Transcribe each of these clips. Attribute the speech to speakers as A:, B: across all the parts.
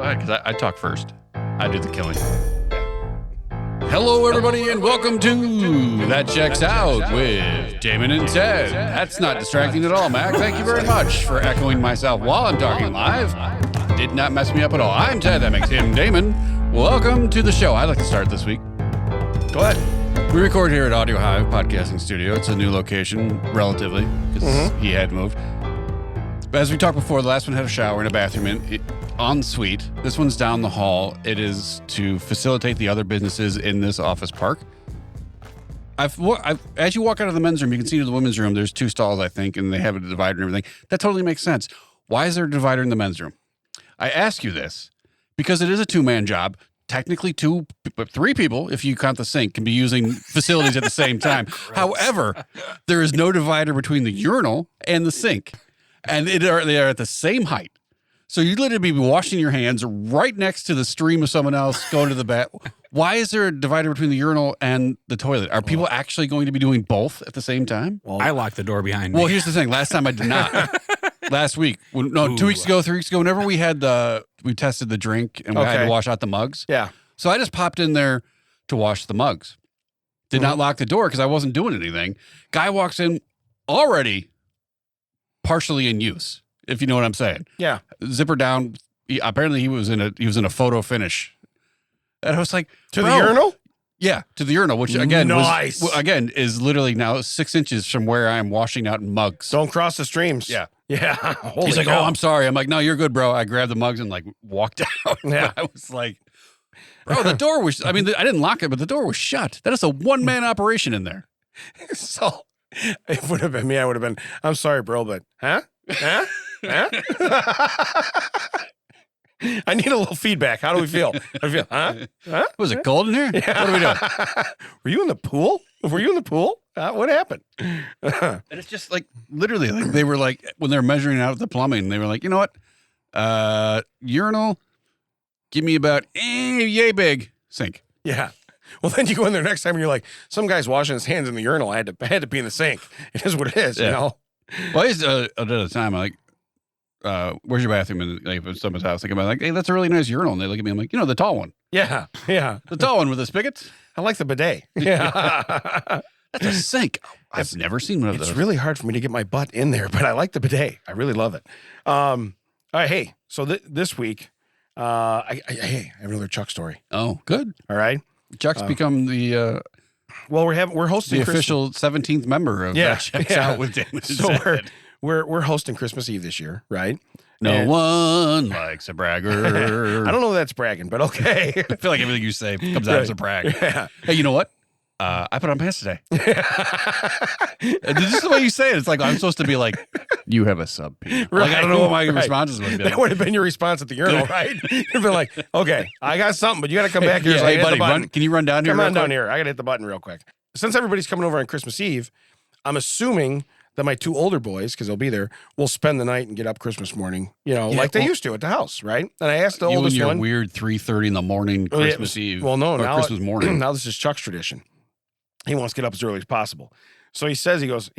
A: ahead, because I talk first. I do the killing. Hello, everybody, and welcome to That Checks Out with Damon and Ted. That's not distracting at all, Mac. Thank you very much for echoing myself while I'm talking live. Did not mess me up at all. I'm Ted. That makes him Damon. Welcome to the show. I'd like to start this week. Go ahead. We record here at Audio Hive Podcasting Studio. It's a new location, relatively, because he had moved. As we talked before, the last one had a shower and a bathroom en suite. This one's down the hall. It is to facilitate the other businesses in this office park. As you walk out of the men's room, you can see to the women's room, there's two stalls, I think, and they have a divider and everything. That totally makes sense. Why is there a divider in the men's room? I ask you this because it is a two-man job. Technically three people, if you count the sink, can be using facilities at the same time. However, there is no divider between the urinal and the sink. And they are at the same height. So you literally be washing your hands right next to the stream of someone else going to the bath. Why is there a divider between the urinal and the toilet? Are people actually going to be doing both at the same time?
B: Well, I locked the door behind me.
A: Well, here's the thing. Last time I did not. Last week. 2 weeks ago, 3 weeks ago, whenever we tested the drink and we had to wash out the mugs.
C: Yeah.
A: So I just popped in there to wash the mugs. Did not lock the door because I wasn't doing anything. Guy walks in already partially in use, if you know what I'm saying.
C: Yeah.
A: Zipper down. Apparently he was in a photo finish. And I was like,
C: to the urinal?
A: Yeah, to the urinal, which again
C: nice.
A: is literally now 6 inches from where I am washing out mugs.
C: Don't cross the streams.
A: Yeah.
C: Yeah.
A: He's like, "Oh, I'm sorry." I'm like, "No, you're good, bro." I grabbed the mugs and like walked out.
C: Yeah.
A: I was like, bro, the door was, I I didn't lock it, but the door was shut. That is a one-man operation in there.
C: So it would have been me. I would have been, "I'm sorry, bro, but Huh? I need a little feedback. How do we feel? I feel, huh?
A: Was it cold in here?
C: Yeah.
A: What are we doing?
C: Were you in the pool? What happened?
A: And it's just like, literally, like they were like, when they were measuring out the plumbing, they were like, you know what? Urinal, give me about, yay big sink.
C: Yeah. Well, then you go in there next time and you're like, some guy's washing his hands in the urinal. I had to be in the sink. It is what it is, you know?
A: Well, I used to, at a time, I'm like, where's your bathroom? And like, if someone's house, I'm like, hey, that's a really nice urinal. And they look at me, I'm like, the tall one.
C: Yeah. Yeah.
A: The tall one with the spigot.
C: I like the bidet. Yeah.
A: That's a sink. I've never seen one of those.
C: It's really hard for me to get my butt in there, but I like the bidet. I really love it. All right. Hey, so this week, I have another Chuck story.
A: Oh, good.
C: All right.
A: Chuck's become the
C: well, we're hosting
A: the official 17th member of That Checks Out with Damon.
C: So we're hosting Christmas Eve this year, right?
A: No one likes a bragger.
C: I don't know if that's bragging, but okay.
A: I feel like everything you say comes out as a brag.
C: Yeah.
A: Hey, you know what? I put on pants today. This is the way you say it. It's like I'm supposed to be like, you have a sub.
C: Right,
A: like I don't know what my responses would be.
C: That would have been your response at the urinal, right? You'd been like, okay, I got something, but you got to come back here. So
A: hey, buddy, can you run down here?
C: Come on down here. I got to hit the button real quick. Since everybody's coming over on Christmas Eve, I'm assuming that my 2 older boys, because they'll be there, will spend the night and get up Christmas morning, like they used to at the house, right? And I asked the oldest
A: and your
C: one.
A: Weird 3:30 in the morning Christmas Eve.
C: Well, no, now
A: Christmas morning.
C: Now this is Chuck's tradition. He wants to get up as early as possible. So he says, he goes,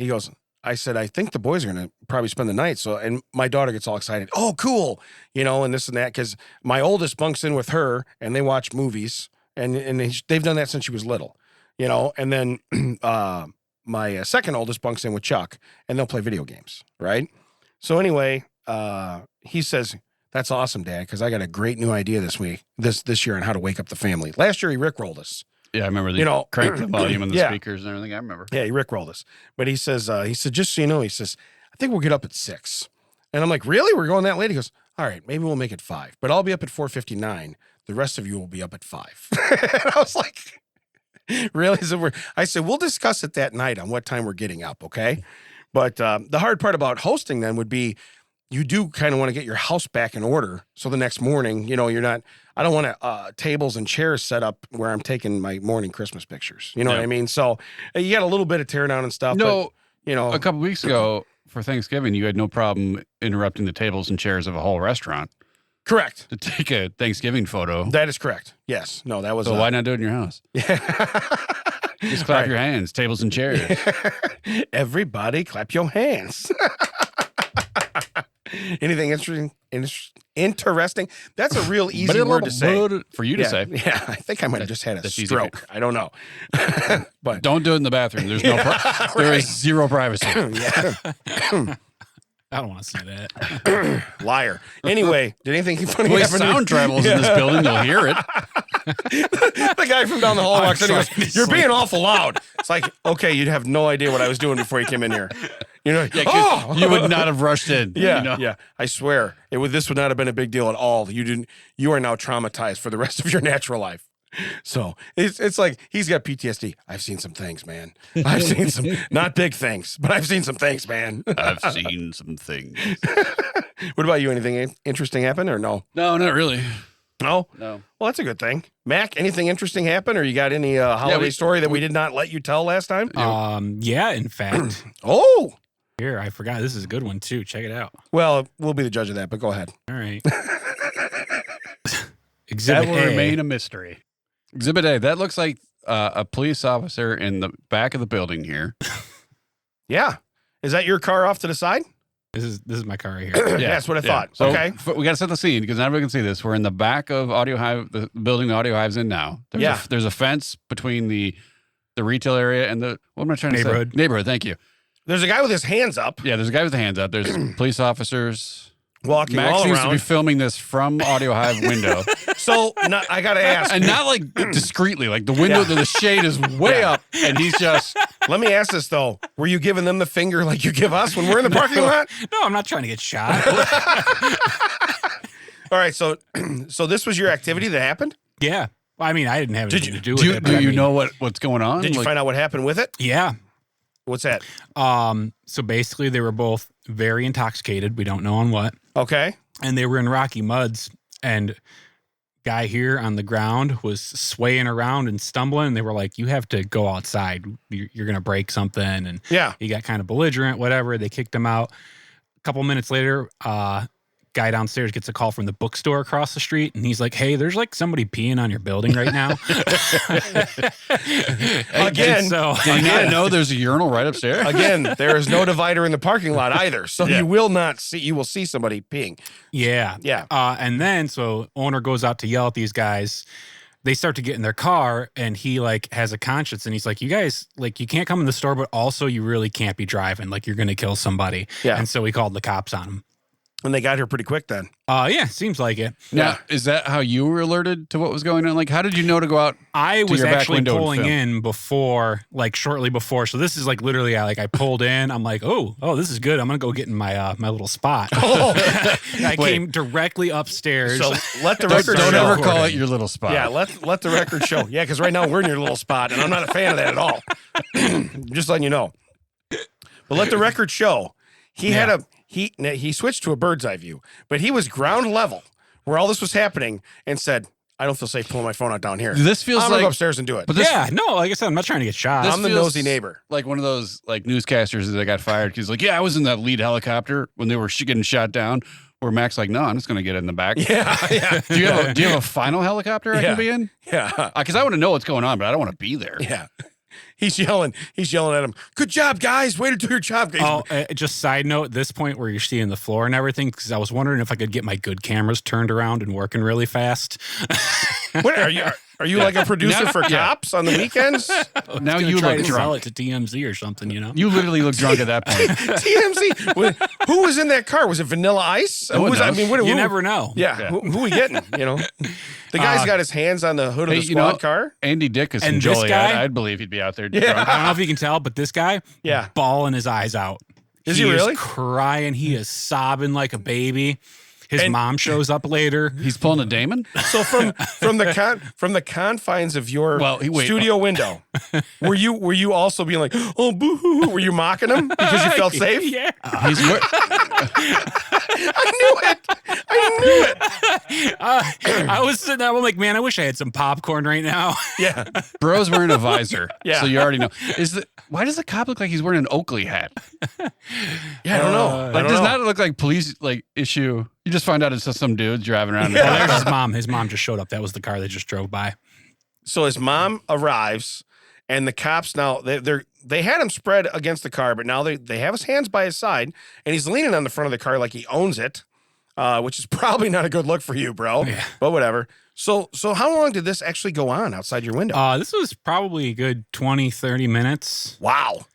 C: I said, I think the boys are going to probably spend the night. So, and my daughter gets all excited. Oh, cool. And this and that. Because my oldest bunks in with her and they watch movies and they've done that since she was little, and then my second oldest bunks in with Chuck and they'll play video games. Right. So anyway, he says, that's awesome, Dad. Because I got a great new idea this year on how to wake up the family. Last year he rickrolled us.
A: Yeah, I remember the crank the volume on the speakers and everything. I remember.
C: Yeah, he rickrolled us. But he said, just so you know, he says, I think we'll get up at 6. And I'm like, really? We're going that late? He goes, all right, maybe we'll make it 5. But I'll be up at 4:59. The rest of you will be up at 5. And I was like, really? So I said, we'll discuss it that night on what time we're getting up, okay? But the hard part about hosting then would be you do kind of want to get your house back in order. So the next morning, you're not, I don't want tables and chairs set up where I'm taking my morning Christmas pictures. You know what I mean? So you got a little bit of tear down and stuff.
A: No,
C: but,
A: a couple weeks ago for Thanksgiving, you had no problem interrupting the tables and chairs of a whole restaurant.
C: Correct.
A: To take a Thanksgiving photo.
C: That is correct. Yes. No, that was.
A: So why not do it in your house?
C: Yeah.
A: Just clap your hands, tables and chairs.
C: Everybody clap your hands. Anything interesting? That's a real easy word to say
A: for you to say.
C: Yeah, I think I might have just had a
A: That's easy
C: stroke. I don't know. But
A: Don't do it in the bathroom. There's no there is zero privacy.
C: yeah.
B: I don't want to see that.
C: Liar. Anyway, did anything funny
A: The way
C: happen?
A: sound travels in this building, you'll hear it.
C: The guy from down the hall walks in and goes, "You're being awful loud." It's like, okay, you'd have no idea what I was doing before you came in here. You know,
A: You would not have rushed in.
C: Yeah,
A: you know?
C: yeah. I swear, this would not have been a big deal at all. You are now traumatized for the rest of your natural life. So it's like he's got PTSD. I've seen some things, man. I've seen some, not big things, but I've seen some things, man.
A: I've seen some things.
C: What about you? Anything interesting happen or no?
A: No, not really.
C: No?
A: No.
C: Well, that's a good thing. Mac, anything interesting happen, or you got any holiday story that we did not let you tell last time?
B: Yeah, in fact.
C: Oh!
B: Here, I forgot. This is a good one, too. Check it out.
C: Well, we'll be the judge of that, but go ahead.
B: All right. Exhibit
A: That will
B: A.
A: remain a mystery. Exhibit A. That looks like a police officer in the back of the building here.
C: Yeah. Is that your car off to the side?
B: This is my car right here.
C: Yeah, that's what I thought.
A: So
C: Okay.
A: we got to set the scene because now everyone can see this. We're in the back of Audio Hive, the building the Audio Hive's in now. There's a fence between the retail area and the, what am I trying to say? Neighborhood. Thank you.
C: There's a guy with his hands up.
A: Yeah, there's a guy with the hands up. There's police officers
C: walking
A: Max
C: all
A: seems
C: around.
A: to be filming this from Audio Hive window.
C: So I got to ask.
A: And not like discreetly, like the window, the shade is way up and he's just.
C: Let me ask this though. Were you giving them the finger like you give us when we're in the parking lot?
B: No, I'm not trying to get shot.
C: All right. So this was your activity that happened?
B: Yeah. I mean, I didn't have anything to do with it.
A: Do you know what's going on?
C: Did you find out what happened with it?
B: Yeah.
C: What's that?
B: So basically they were both very intoxicated. We don't know on what.
C: Okay.
B: And they were in Rocky Muds, and guy here on the ground was swaying around and stumbling. And they were like, "You have to go outside. You're going to break something." And he got kind of belligerent, whatever. They kicked him out. A couple minutes later, guy downstairs gets a call from the bookstore across the street, and he's like, "Hey, there's like somebody peeing on your building right now."
C: Again,
A: did you not know there's a urinal right upstairs?
C: Again, there is no divider in the parking lot either, so you will not see. You will see somebody peeing.
B: Yeah,
C: yeah.
B: And then so owner goes out to yell at these guys. They start to get in their car, and he like has a conscience, and he's like, "You guys, like, you can't come in the store, but also you really can't be driving. Like, you're gonna kill somebody."
C: Yeah.
B: And so he called the cops on him.
C: And they got here pretty quick then.
B: Yeah, seems like it.
A: Now, is that how you were alerted to what was going on? Like, how did you know to go out?
B: I was
A: your back
B: actually
A: window and
B: pulling
A: film?
B: in before, like shortly before. So this is like literally, I pulled in. I'm like, oh, this is good. I'm gonna go get in my my little spot. I came directly upstairs.
C: So let the record
A: Don't
C: show.
A: ever call it your little spot.
C: Yeah, let the record show. Yeah, because right now we're in your little spot, and I'm not a fan of that at all. Just letting you know. But let the record show. He switched to a bird's eye view, but he was ground level where all this was happening and said, "I don't feel safe pulling my phone out down here.
A: This feels
C: I'm gonna
A: like
C: go upstairs and do it."
A: But this,
B: no, like I said, I'm not trying to get shot.
C: I'm the
A: feels
C: nosy neighbor.
A: Like one of those like newscasters that got fired. He's like, "Yeah, I was in that lead helicopter when they were getting shot down." Where Mac's like, "No, I'm just gonna get in the back."
C: Yeah.
A: Do you have a final helicopter I can be in?
C: Yeah.
A: Because I want to know what's going on, but I don't want to be there.
C: Yeah. He's yelling at him. "Good job, guys. Way to do your job, guys."
B: Just side note, this point where you're seeing the floor and everything, because I was wondering if I could get my good cameras turned around and working really fast.
C: What are you? Are you like a producer for cops on the weekends?
A: Now you
B: try
A: look
B: to sell
A: drunk.
B: it to TMZ or something, you know?
A: You literally look drunk at that point.
C: TMZ. Who was in that car? Was it Vanilla Ice?
A: No one knows.
B: You never know.
C: Yeah. Who we getting? You know, the guy's got his hands on the hood of the squad car.
A: Andy Dick is
B: And
A: from
B: this
A: Joliet.
B: guy-
A: I'd believe he'd be out there.
C: Yeah.
A: drunk.
B: I don't know if you can tell, but this guy,
C: Yeah.
B: bawling his eyes out.
C: Is he really?
B: Is crying. He is sobbing like a baby. His mom shows up later.
A: He's pulling a Damon.
C: So from the confines of your studio window, were you also being like, "Oh, boo hoo"? Were you mocking him because you felt safe?
B: Yeah.
A: He's
C: I knew it.
B: I was sitting there, I'm like, man, I wish I had some popcorn right now.
C: Yeah.
A: bro's wearing a visor.
C: Yeah.
A: So you already know. Why does the cop look like he's wearing an Oakley hat?
C: Yeah, I don't know.
A: Like, does not look like police issue. You just find out it's just some dudes driving around.
B: Oh, there's his mom. His mom just showed up. That was the car that just drove by.
C: So his mom arrives, And the cops now, they had him spread against the car, but now they have his hands by his side, and he's leaning on the front of the car like he owns it, which is probably not a good look for you, bro. Yeah. But whatever. So how long did this actually go on outside your window?
B: This was probably a good 20, 30 minutes.
C: Wow.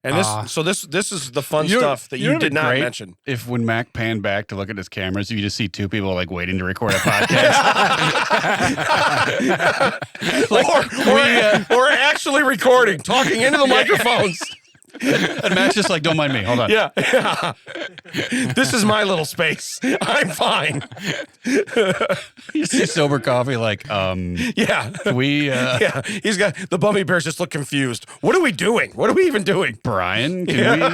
C: And this is the fun stuff that you did not mention.
A: If when Mac panned back to look at his cameras, you just see two people like waiting to record a podcast,
C: or actually recording, talking into the microphones.
A: And Mac's just like, don't mind me. Hold on.
C: Yeah. This is my little space. I'm fine.
A: You see sober coffee like,
C: yeah.
A: Can we
C: yeah. He's got the Bummy Bears just look confused. What are we doing? What are we even doing?
A: Brian, can we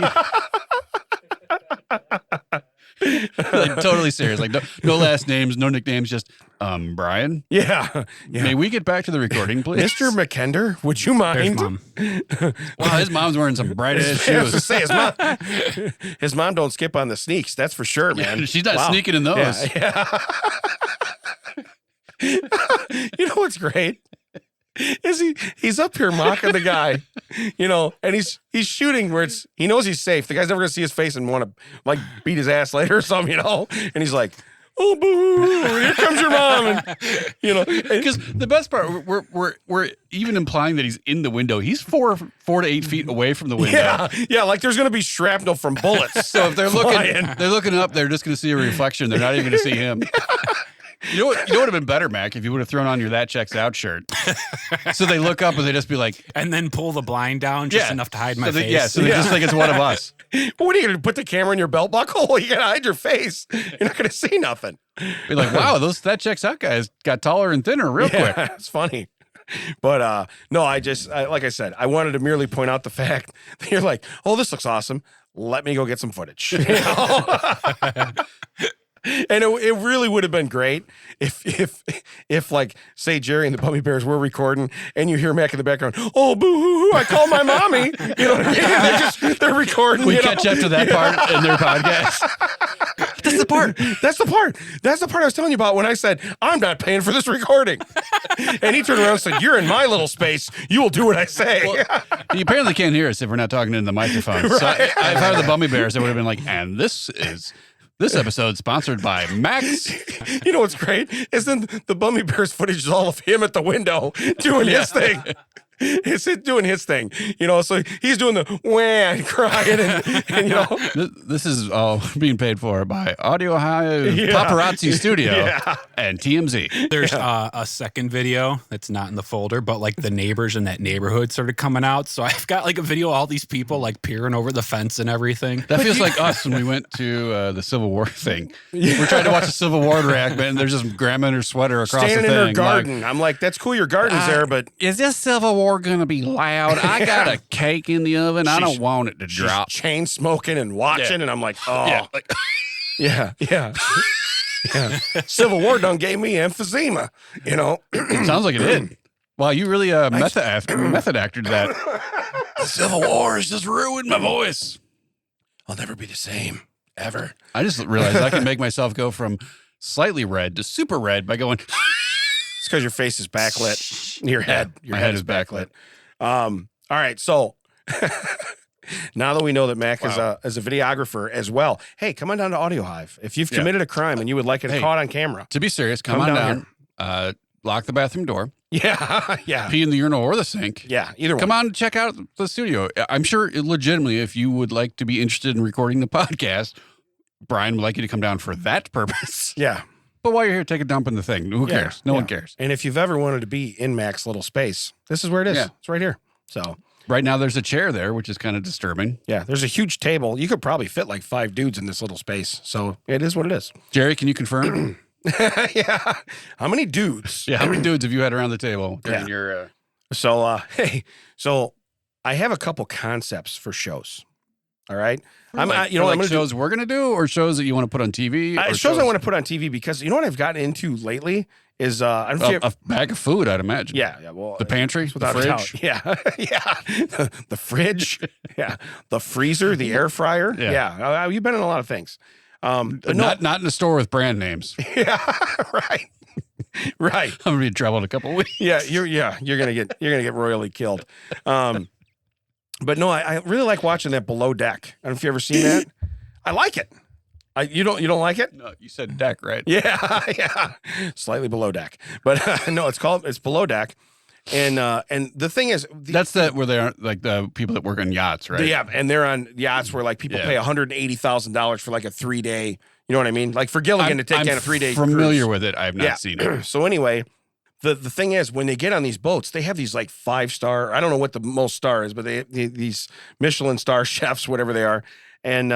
A: like totally serious. Like no last names, no nicknames, just Brian.
C: Yeah.
A: May we get back to the recording, please?
C: Mr. McKender, would you mind?
B: Mom.
A: Wow, his mom's wearing some bright ass shoes.
C: To say, his mom don't skip on the sneaks, that's for sure, man.
A: She's not sneaking in those.
C: Yeah. You know what's great? Is he's up here mocking the guy, and he's shooting where he knows he's safe. The guy's never gonna see his face and want to like beat his ass later or something, and he's like, oh boo, here comes your mom, and
A: because the best part, we're even implying that he's in the window. He's 4 to 8 feet away from the window.
C: Yeah, like there's gonna be shrapnel from bullets.
A: So if they're looking up, they're just gonna see a reflection. They're not even gonna see him. You know what would have been better, Mac, if you would have thrown on your That Checks Out shirt. So they look up and they just be like...
B: And then pull the blind down just enough to hide my face.
A: Yeah, so they just think it's one of us.
C: What are you going to put the camera in your belt buckle? You got to hide your face. You're not going to see nothing.
A: Be like, wow, those That Checks Out guys got taller and thinner real quick.
C: It's funny. But no, like I said, I wanted to merely point out the fact that you're like, oh, this looks awesome. Let me go get some footage. And it really would have been great if like, say Jerry and the Bummy Bears were recording and you hear Mac in the background, oh, boo-hoo-hoo, I called my mommy. You know what I mean? They're recording.
A: We catch up to that part in their podcast.
C: That's the part. That's the part I was telling you about when I said, I'm not paying for this recording. And he turned around and said, you're in my little space. You will do what I say.
A: Well, you apparently can't hear us if we're not talking into the microphone. Right. So if I had the Bummy Bears, it would have been like, and this episode sponsored by Max.
C: You know what's great is then the Bummy Bears footage is all of him at the window doing his thing. It's doing his thing, so he's doing the wah and crying and
A: This is all being paid for by Audio Hive Paparazzi Studio and TMZ.
B: There's a second video that's not in the folder, but like the neighbors in that neighborhood started coming out. So I've got like a video of all these people like peering over the fence and everything.
A: That feels like us when we went to the Civil War thing. We're trying to watch a Civil War reenactment and there's just grandma in her sweater across
C: standing
A: the thing.
C: In her garden. I'm like, that's cool, your garden's there, but...
A: Is this Civil War going to be loud? I got a cake in the oven. I don't want it to drop.
C: Chain smoking and watching, and I'm like, oh, yeah. Civil War done gave me emphysema.
A: Sounds like it did. Wow, you really method acted that. Civil War has just ruined my voice.
C: I'll never be the same ever.
A: I just realized I can make myself go from slightly red to super red by going.
C: It's because your face is backlit. Your head is backlit. All right, so now that we know that Mac is a videographer as well, hey, come on down to Audio Hive. If you've committed a crime and you would like it caught on camera.
A: To be serious, come on down. Lock the bathroom door.
C: Yeah.
A: Pee in the urinal or the sink.
C: Yeah, either one.
A: Come on and check out the studio. I'm sure legitimately if you would like to be interested in recording the podcast, Brian would like you to come down for that purpose.
C: Yeah.
A: But while you're here, take a dump in the thing. Who cares? No one cares.
C: And if you've ever wanted to be in Mac's little space, this is where it is. Yeah. It's right here. So
A: right now there's a chair there, which is kind of disturbing.
C: Yeah, there's a huge table. You could probably fit like 5 dudes in this little space. So it is what it is.
A: Jerry, can you confirm?
C: Yeah. How many dudes?
A: Yeah, how many dudes have you had around the table during your
C: So so I have a couple concepts for shows. All right. I'm gonna
A: shows we're gonna do, or shows that you want to put on TV.
C: Shows I want to put on TV because you know what I've gotten into lately is
A: a bag of food. I'd imagine.
C: Yeah. Well,
A: the pantry, the fridge.
C: Yeah. The fridge. Yeah. The freezer, the air fryer. Yeah. You've been in a lot of things.
A: But not in a store with brand names.
C: Yeah. Right. Right.
A: I'm gonna be in trouble in a couple of weeks.
C: Yeah, you're gonna get royally killed. But no, I really like watching that Below Deck. I don't know if you ever seen that. I like it. You don't like it?
A: No, you said deck, right?
C: Yeah, yeah. Slightly below deck, but no, it's Below Deck, and the thing is,
A: that's where they aren't like the people that work on yachts, right?
C: Yeah, and they're on yachts where like people pay $180,000 for like a 3-day. You know what I mean? Like for Gilligan to take in a 3-day.
A: Familiar
C: cruise.
A: with it. I have not seen it.
C: So anyway. The thing is, when they get on these boats, they have these like 5-star. I don't know what the most star is, but these Michelin star chefs, whatever they are, and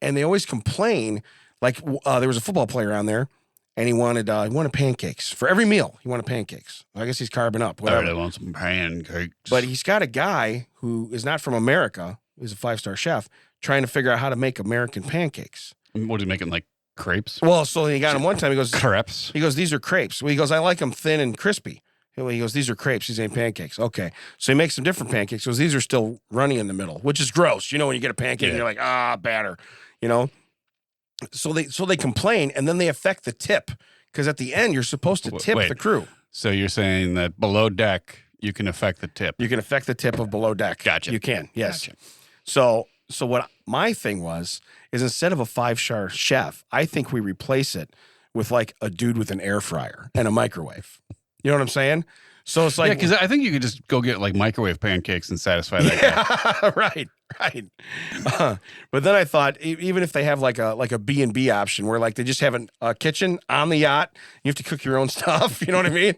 C: they always complain. Like there was a football player on there, and he wanted pancakes for every meal. He wanted pancakes. I guess he's carbing up. Whatever.
A: I want some pancakes.
C: But he's got a guy who is not from America, who's a 5-star chef, trying to figure out how to make American pancakes.
A: What is he making, like crepes?
C: Well, so he got him one time. He goes,
A: crepes.
C: He goes, these are crepes. Well, he goes, I like them thin and crispy. He goes, these are crepes. These ain't pancakes. Okay. So he makes some different pancakes. He goes, these are still runny in the middle, which is gross. You know, when you get a pancake and you're like, batter, you know? So they complain, and then they affect the tip, because at the end, you're supposed to tip the crew.
A: So you're saying that Below Deck, you can affect the tip.
C: You can affect the tip of Below Deck.
A: Gotcha.
C: You can, yes.
A: Gotcha.
C: So what my thing is instead of a 5-star chef, I think we replace it with like a dude with an air fryer and a microwave. You know what I'm saying? So it's like,
A: because I think you could just go get like microwave pancakes and satisfy that guy.
C: Right. But then I thought, even if they have like a B&B option where like they just have a kitchen on the yacht, you have to cook your own stuff. You know what I mean?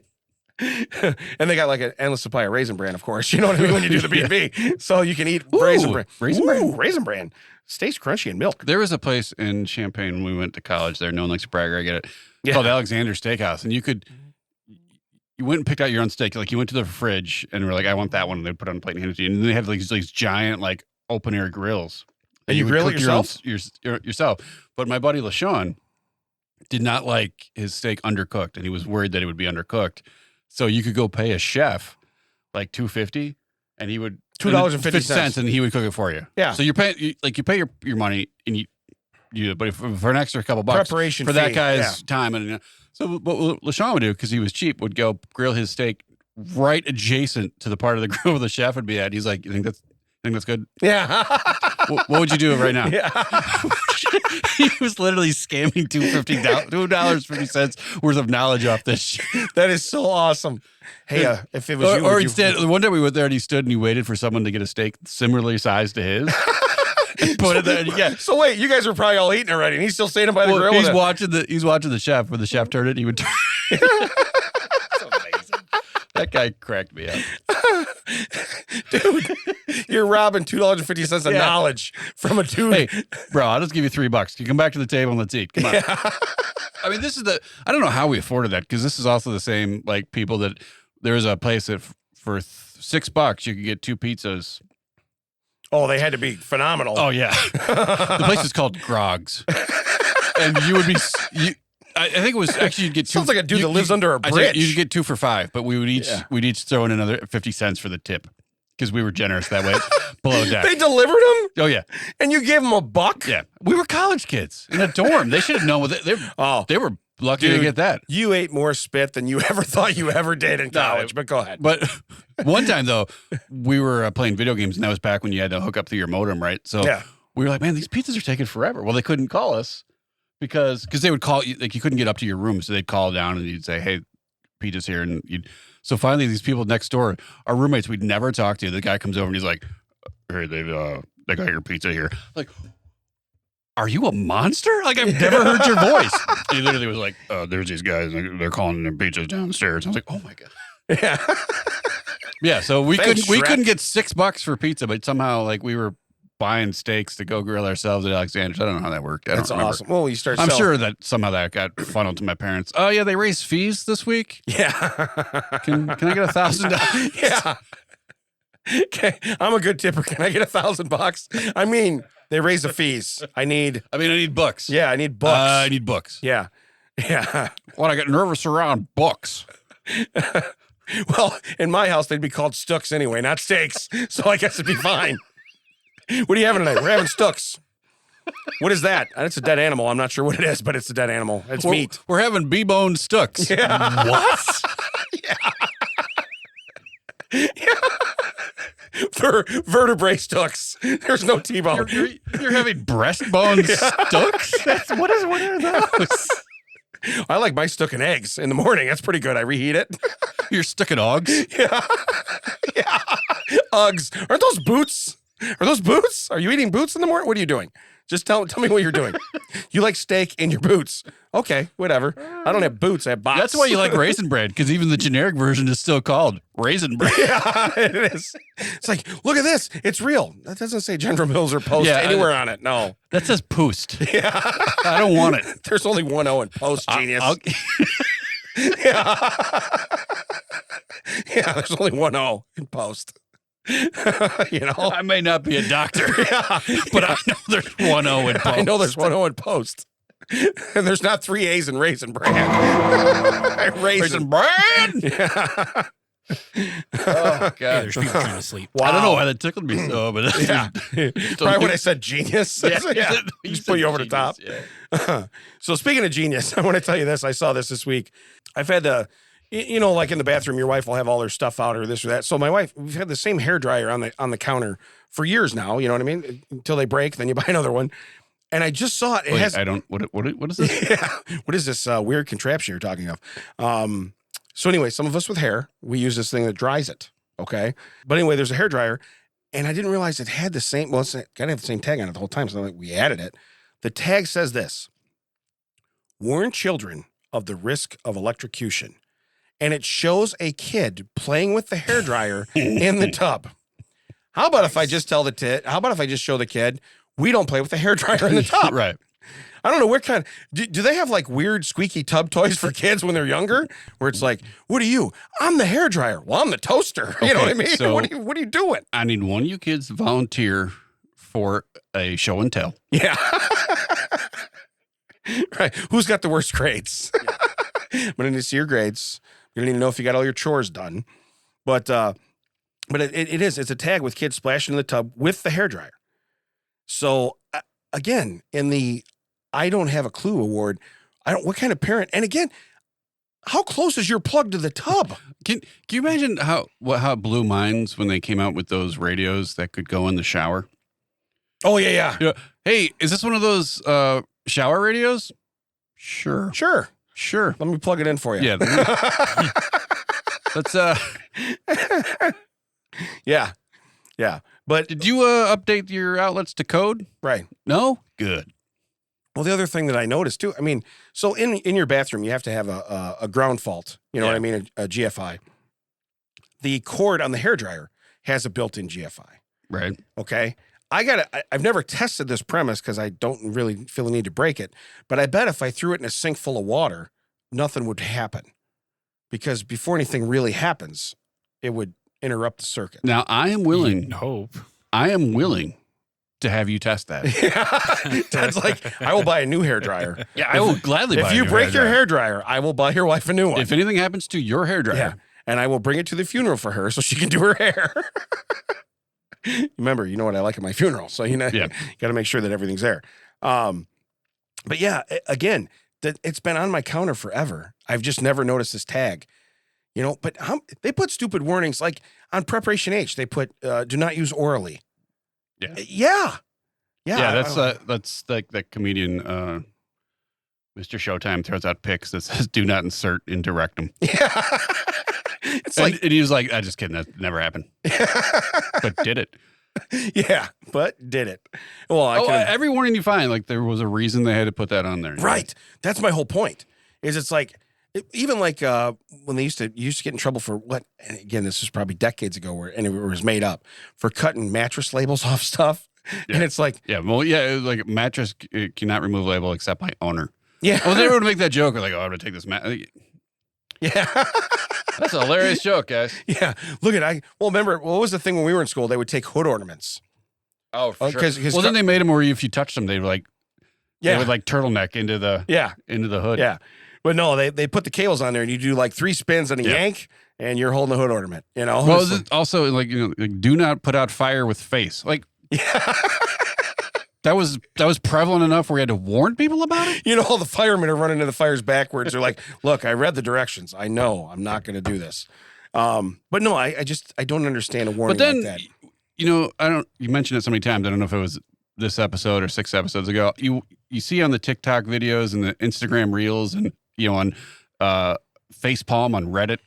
C: And they got like an endless supply of Raisin Bran, of course. You know what I mean? When you do the B&B. So you can eat Raisin Bran. Raisin Bran. Stays crunchy in milk.
A: There was a place in Champaign when we went to college there. No one likes to brag, I get it. Called Alexander Steakhouse. And you went and picked out your own steak. Like you went to the fridge and were like, I want that one. And they'd put it on a plate and hand it to you. And they had like these giant like open air grills.
C: And you grill it yourself?
A: Yourself. But my buddy LaShawn did not like his steak undercooked, and he was worried that it would be undercooked. So you could go pay a chef like $2.50, and he would
C: $2.50,
A: and he would cook it for you.
C: Yeah.
A: So you pay your money, and but for an extra couple bucks
C: preparation
A: for
C: fee,
A: that guy's time, and so what LaShawn would do, because he was cheap, would go grill his steak right adjacent to the part of the grill where the chef would be at. He's like, you think that's good?
C: Yeah.
A: What would you do right now?
C: Yeah.
A: He was literally scamming $2.50 worth of knowledge off this shit.
C: That is so awesome. Hey, if it was you.
A: Or instead, one day we went there and he stood and he waited for someone to get a steak similarly sized to his. Put it there. Yeah.
C: So wait, you guys were probably all eating already, and he's still standing by the grill.
A: He's watching the chef. When the chef turned it, he would turn. That's amazing. That guy cracked me up.
C: Dude, you're robbing $2.50 of knowledge from a dude.
A: Hey, bro, I'll just give you $3. You come back to the table and let's eat. Come on. Yeah. I mean, I don't know how we afforded that, because this is also the same, like, people that there was a place that for $6 you could get 2 pizzas.
C: Oh, they had to be phenomenal.
A: Oh, yeah. The place is called Grog's. And you would be... I think it was actually you'd get 2.
C: Sounds like a dude that lives under a bridge.
A: You'd get 2 for $5, but we'd each throw in another 50 cents for the tip, because we were generous that way. Below Deck.
C: They delivered them?
A: Oh yeah.
C: And you gave them $1?
A: Yeah. We were college kids in a dorm. They should have known what they were lucky to get that.
C: You ate more spit than you ever thought you ever did in college. But go ahead.
A: But one time though, we were playing video games, and that was back when you had to hook up to your modem, right? So we were like, man, these pizzas are taking forever. Well, they couldn't call us. Because they would call you, like, you couldn't get up to your room, so they'd call down and you'd say, "Hey, Peter's here," and so finally these people next door, our roommates we'd never talk to. The guy comes over and he's like, "Hey, they got your pizza here." Like, are you a monster? Like, I've never heard your voice. He literally was like, "There's these guys, they're calling their pizzas downstairs." I was like, "Oh my god."
C: Yeah.
A: Yeah. So we couldn't get $6 for pizza, but somehow like we were buying steaks to go grill ourselves at Alexander's. I don't know how that worked.
C: That's awesome. Well, you start.
A: I'm sure that somehow that got funneled to my parents. Oh yeah, they raised fees this week.
C: Yeah.
A: Can I get $1,000?
C: Yeah. Okay, I'm a good tipper. Can I get $1,000? I mean, they raised the fees. I need
A: books.
C: Yeah, I need books.
A: I need books.
C: Yeah. Yeah.
A: When I get nervous around books.
C: Well, in my house, they'd be called stooks anyway, not steaks. So I guess it'd be fine. What are you having tonight? We're having stooks. What is that? It's a dead animal. I'm not sure what it is, but it's a dead animal. It's meat.
A: We're having B-bone stucks.
C: Yeah.
A: What?
C: For vertebrae stucks. There's no T-bone.
A: You're having breastbone stucks? What are those?
C: I like my stuck in eggs in the morning. That's pretty good. I reheat it.
A: You're stuck in Uggs?
C: Yeah. Uggs. Aren't those boots? Are those boots? Are you eating boots in the morning? What are you doing? Just tell me what you're doing. You like steak in your boots. Okay, whatever. I don't have boots. I have bots.
A: That's why you like Raisin Bread, because even the generic version is still called Raisin Bread.
C: Yeah, it is. It's like, look at this. It's real. That doesn't say General Mills or Post anywhere on it. No.
A: That says Post.
C: Yeah.
A: I don't want it.
C: There's only one O in Post, genius. Yeah. Yeah, there's only one O in Post. You know,
A: I may not be a doctor, but I know there's one O in Post.
C: I know there's one O in Post. And there's not 3 A's in Raisin Bran.
A: Raisin Bran?
C: Yeah.
A: Oh, God.
B: Hey, there's people trying to sleep.
A: Wow. I don't know why that tickled me so, but
C: probably when I said genius. Yeah. Just put you over the top.
A: Yeah.
C: So speaking of genius, I want to tell you this. I saw this week. I've had like in the bathroom, your wife will have all her stuff out or this or that. So my wife, we've had the same hairdryer on the counter for years now. You know what I mean? Until they break, then you buy another one. And I just saw it. It has.
A: I don't. What is this?
C: Yeah. What is this weird contraption you're talking of? So anyway, some of us with hair, we use this thing that dries it. Okay. But anyway, there's a hairdryer, and I didn't realize it had the same. Well, it's got to have the same tag on it the whole time. So like we added it. The tag says this: warn children of the risk of electrocution. And it shows a kid playing with the hairdryer in the tub. How about if I just tell how about if I just show the kid, we don't play with the hairdryer in the tub?
A: Right.
C: I don't know what kind of, do they have like weird squeaky tub toys for kids when they're younger? Where it's like, what are you? I'm the hairdryer. Well, I'm the toaster. You know what I mean?
A: So
C: what are you doing?
A: I need one of you kids to volunteer for a show and tell.
C: Yeah. Right. Who's got the worst grades? I'm going to need to see your grades. You don't even know if you got all your chores done. But it's a tag with kids splashing in the tub with the hairdryer. So again, in the I don't have a clue award, what kind of parent? And again, how close is your plug to the tub?
A: Can you imagine how it blew minds when they came out with those radios that could go in the shower?
C: Oh yeah.
A: You know, hey, is this one of those shower radios? Sure.
C: Let me plug it in for you.
A: Yeah. Let's
C: Yeah. But
A: did you update your outlets to code?
C: Right.
A: No? Good.
C: Well, the other thing that I noticed too, I mean, so in your bathroom, you have to have a ground fault. You know what I mean? A GFI. The cord on the hairdryer has a built-in GFI.
A: Right.
C: Okay. I've never tested this premise because I don't really feel the need to break it, but I bet if I threw it in a sink full of water, nothing would happen. Because before anything really happens, it would interrupt the circuit.
A: Now, I am willing.
B: You'd hope.
A: I am willing to have you test that.
C: Yeah. That's like, I will buy a new hairdryer.
A: Yeah, I will gladly buy
C: If you break your hairdryer, I will buy your wife a new one.
A: If anything happens to your hairdryer.
C: And I will bring it to the funeral for her so she can do her hair. Remember, you know what I like at my funeral. So, you got to make sure that everything's there. But yeah, again, it's been on my counter forever. I've just never noticed this tag, but they put stupid warnings like on Preparation H, they put, do not use orally.
A: Yeah. That's like that comedian, Mr. Showtime throws out pics that says, do not insert into rectum.
C: Yeah.
A: And he was like, I just kidding. That never happened. But did it.
C: Yeah, but did it. Well,
A: every warning you find, like there was a reason they had to put that on there.
C: Right. That's my whole point. It's like, even like when you used to get in trouble for what, and again, this was probably decades ago and it was made up, for cutting mattress labels off stuff. Yeah. And it's like.
A: Yeah, well, like mattress cannot remove label except by owner.
C: Yeah.
A: Well, they were to make that joke, like, I'm going to take this
C: Yeah.
A: That's a hilarious joke, guys.
C: Yeah. Look at remember, what was the thing when we were in school? They would take hood ornaments.
A: Oh, for sure. Then they made them where if you touched them, they were like, they would like turtleneck into the hood.
C: Yeah. But no, they put the cables on there and you do like 3 spins and a yank and you're holding the hood ornament,
A: Well, also like, do not put out fire with face. Like, That was prevalent enough where you had to warn people about it?
C: You know, all the firemen are running to the fires backwards. They're like, look, I read the directions. I know I'm not going to do this. But no, I don't understand a warning like that.
A: You know, you mentioned it so many times. I don't know if it was this episode or 6 episodes ago. You see on the TikTok videos and the Instagram reels and, on Facepalm on Reddit.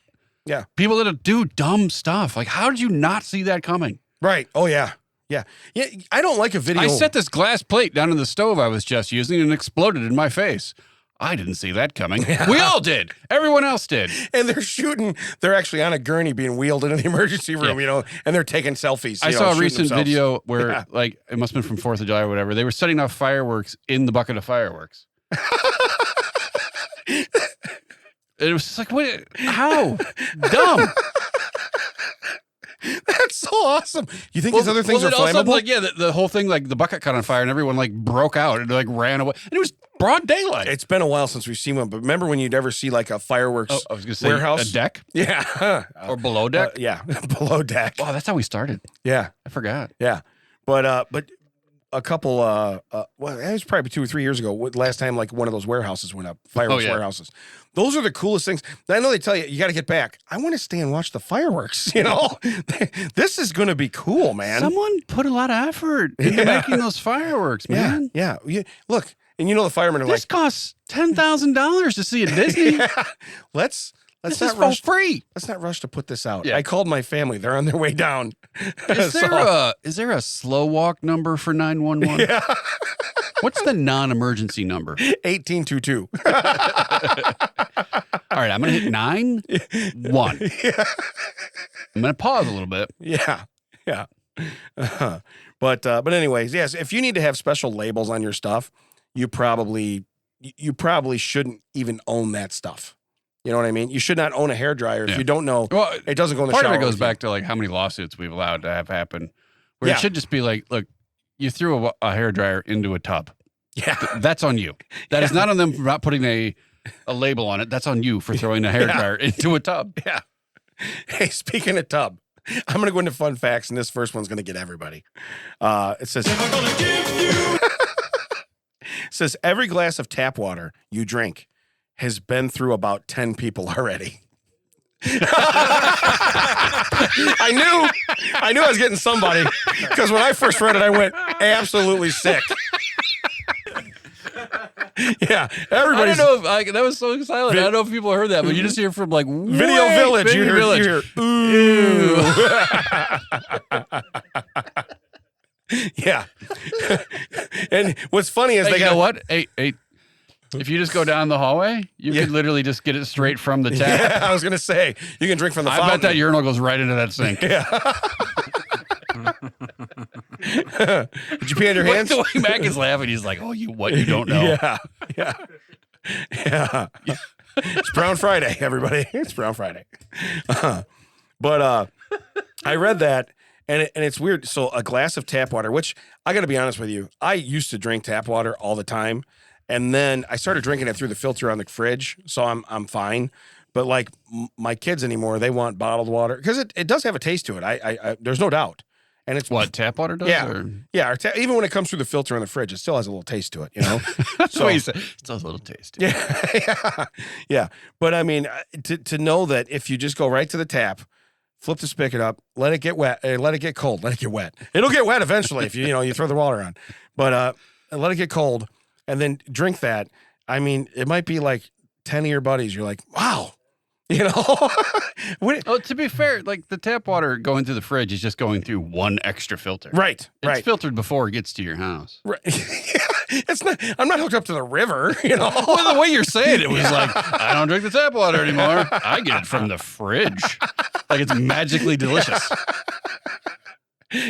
C: Yeah.
A: People that do dumb stuff. Like, how did you not see that coming?
C: Right. Oh, yeah. Yeah. Yeah. I don't like a video.
A: I set this glass plate down in the stove I was just using and it exploded in my face. I didn't see that coming. Yeah. We all did. Everyone else did.
C: And they're actually on a gurney being wheeled into the emergency room, and they're taking selfies.
A: I saw a recent video where, like, it must have been from 4th of July or whatever. They were setting off fireworks in the bucket of fireworks. It was just like, what? How? Dumb.
C: That's so awesome. You think these other things are flammable?
A: Like, the whole thing, like the bucket caught on fire and everyone like broke out and like ran away. And it was broad daylight.
C: It's been a while since we've seen one, but remember when you'd ever see like a fireworks
A: I was gonna say
C: warehouse?
A: A deck?
C: Yeah.
A: Or below deck?
C: Yeah. Below deck.
A: Wow, that's how we started.
C: Yeah.
A: I forgot.
C: Yeah. But a couple, well, it was probably 2 or 3 years ago. Last time, like one of those warehouses went up, fireworks warehouses. Those are the coolest things. I know they tell you got to get back. I want to stay and watch the fireworks. This is going to be cool, man.
A: Someone put a lot of effort into making those fireworks, man.
C: Yeah. Look, and the firemen are
A: this costs $10,000 to see at Disney.
C: Let's
A: this
C: not
A: is
C: rush.
A: For free.
C: Let's not rush to put this out.
A: Yeah.
C: I called my family. They're on their way down.
A: Is there a slow walk number for 911?
C: Yeah.
A: What's the non-emergency number?
C: 1822.
A: All right, I'm going to hit 9-1.
C: Yeah.
A: I'm going to pause a little bit.
C: Yeah. But anyways, yes, if you need to have special labels on your stuff, you probably shouldn't even own that stuff. You know what I mean? You should not own a hairdryer if you don't know. Well, it doesn't go in the shower.
A: Part of it goes back to like how many lawsuits we've allowed to have happen. Where it should just be like, look, you threw a hairdryer into a tub.
C: Yeah.
A: That's on you. That is not on them for not putting a label on it. That's on you for throwing a hairdryer into a tub.
C: Yeah. Hey, speaking of tub, I'm going to go into fun facts, and this first one's going to get everybody. It says, it says every glass of tap water you drink has been through about 10 people already. I knew I was getting somebody, because when I first read it, I went absolutely sick. Yeah, everybody.
A: I don't know if that was so silent. I don't know if people heard that, but you just hear from like
C: Video Village. You hear ooh. Yeah. And what's funny is
A: you know what? Hey, if you just go down the hallway, you could literally just get it straight from the tap.
C: Yeah, I was gonna say you can drink from the fountain.
A: I bet that urinal goes right into that sink.
C: Yeah. Did you pee on your hands?
A: The way Mac is laughing, he's like, "Oh, you don't know."
C: Yeah. It's Brown Friday, everybody. It's Brown Friday. But I read that, and it's weird. So a glass of tap water, which I got to be honest with you, I used to drink tap water all the time, and then I started drinking it through the filter on the fridge, so I'm fine. But like my kids anymore, they want bottled water because it does have a taste to it. I there's no doubt. And it's
A: what tap water does.
C: Yeah,
A: or?
C: Yeah. Even when it comes through the filter on the fridge, it still has a little taste to it.
A: That's what you said. It still has a little taste.
C: Yeah. But I mean, to know that if you just go right to the tap, flip the spigot up, let it get wet, let it get cold, let it get wet. It'll get wet eventually if you throw the water on. But let it get cold and then drink that. I mean, it might be like 10 of your buddies. You're like, wow.
A: To be fair, like the tap water going through the fridge is just going through one extra filter.
C: Right.
A: It's filtered before it gets to your house.
C: Right. It's not. I'm not hooked up to the river.
A: Well, the way you're saying it was like, I don't drink the tap water anymore. I get it from the fridge. Like it's magically delicious.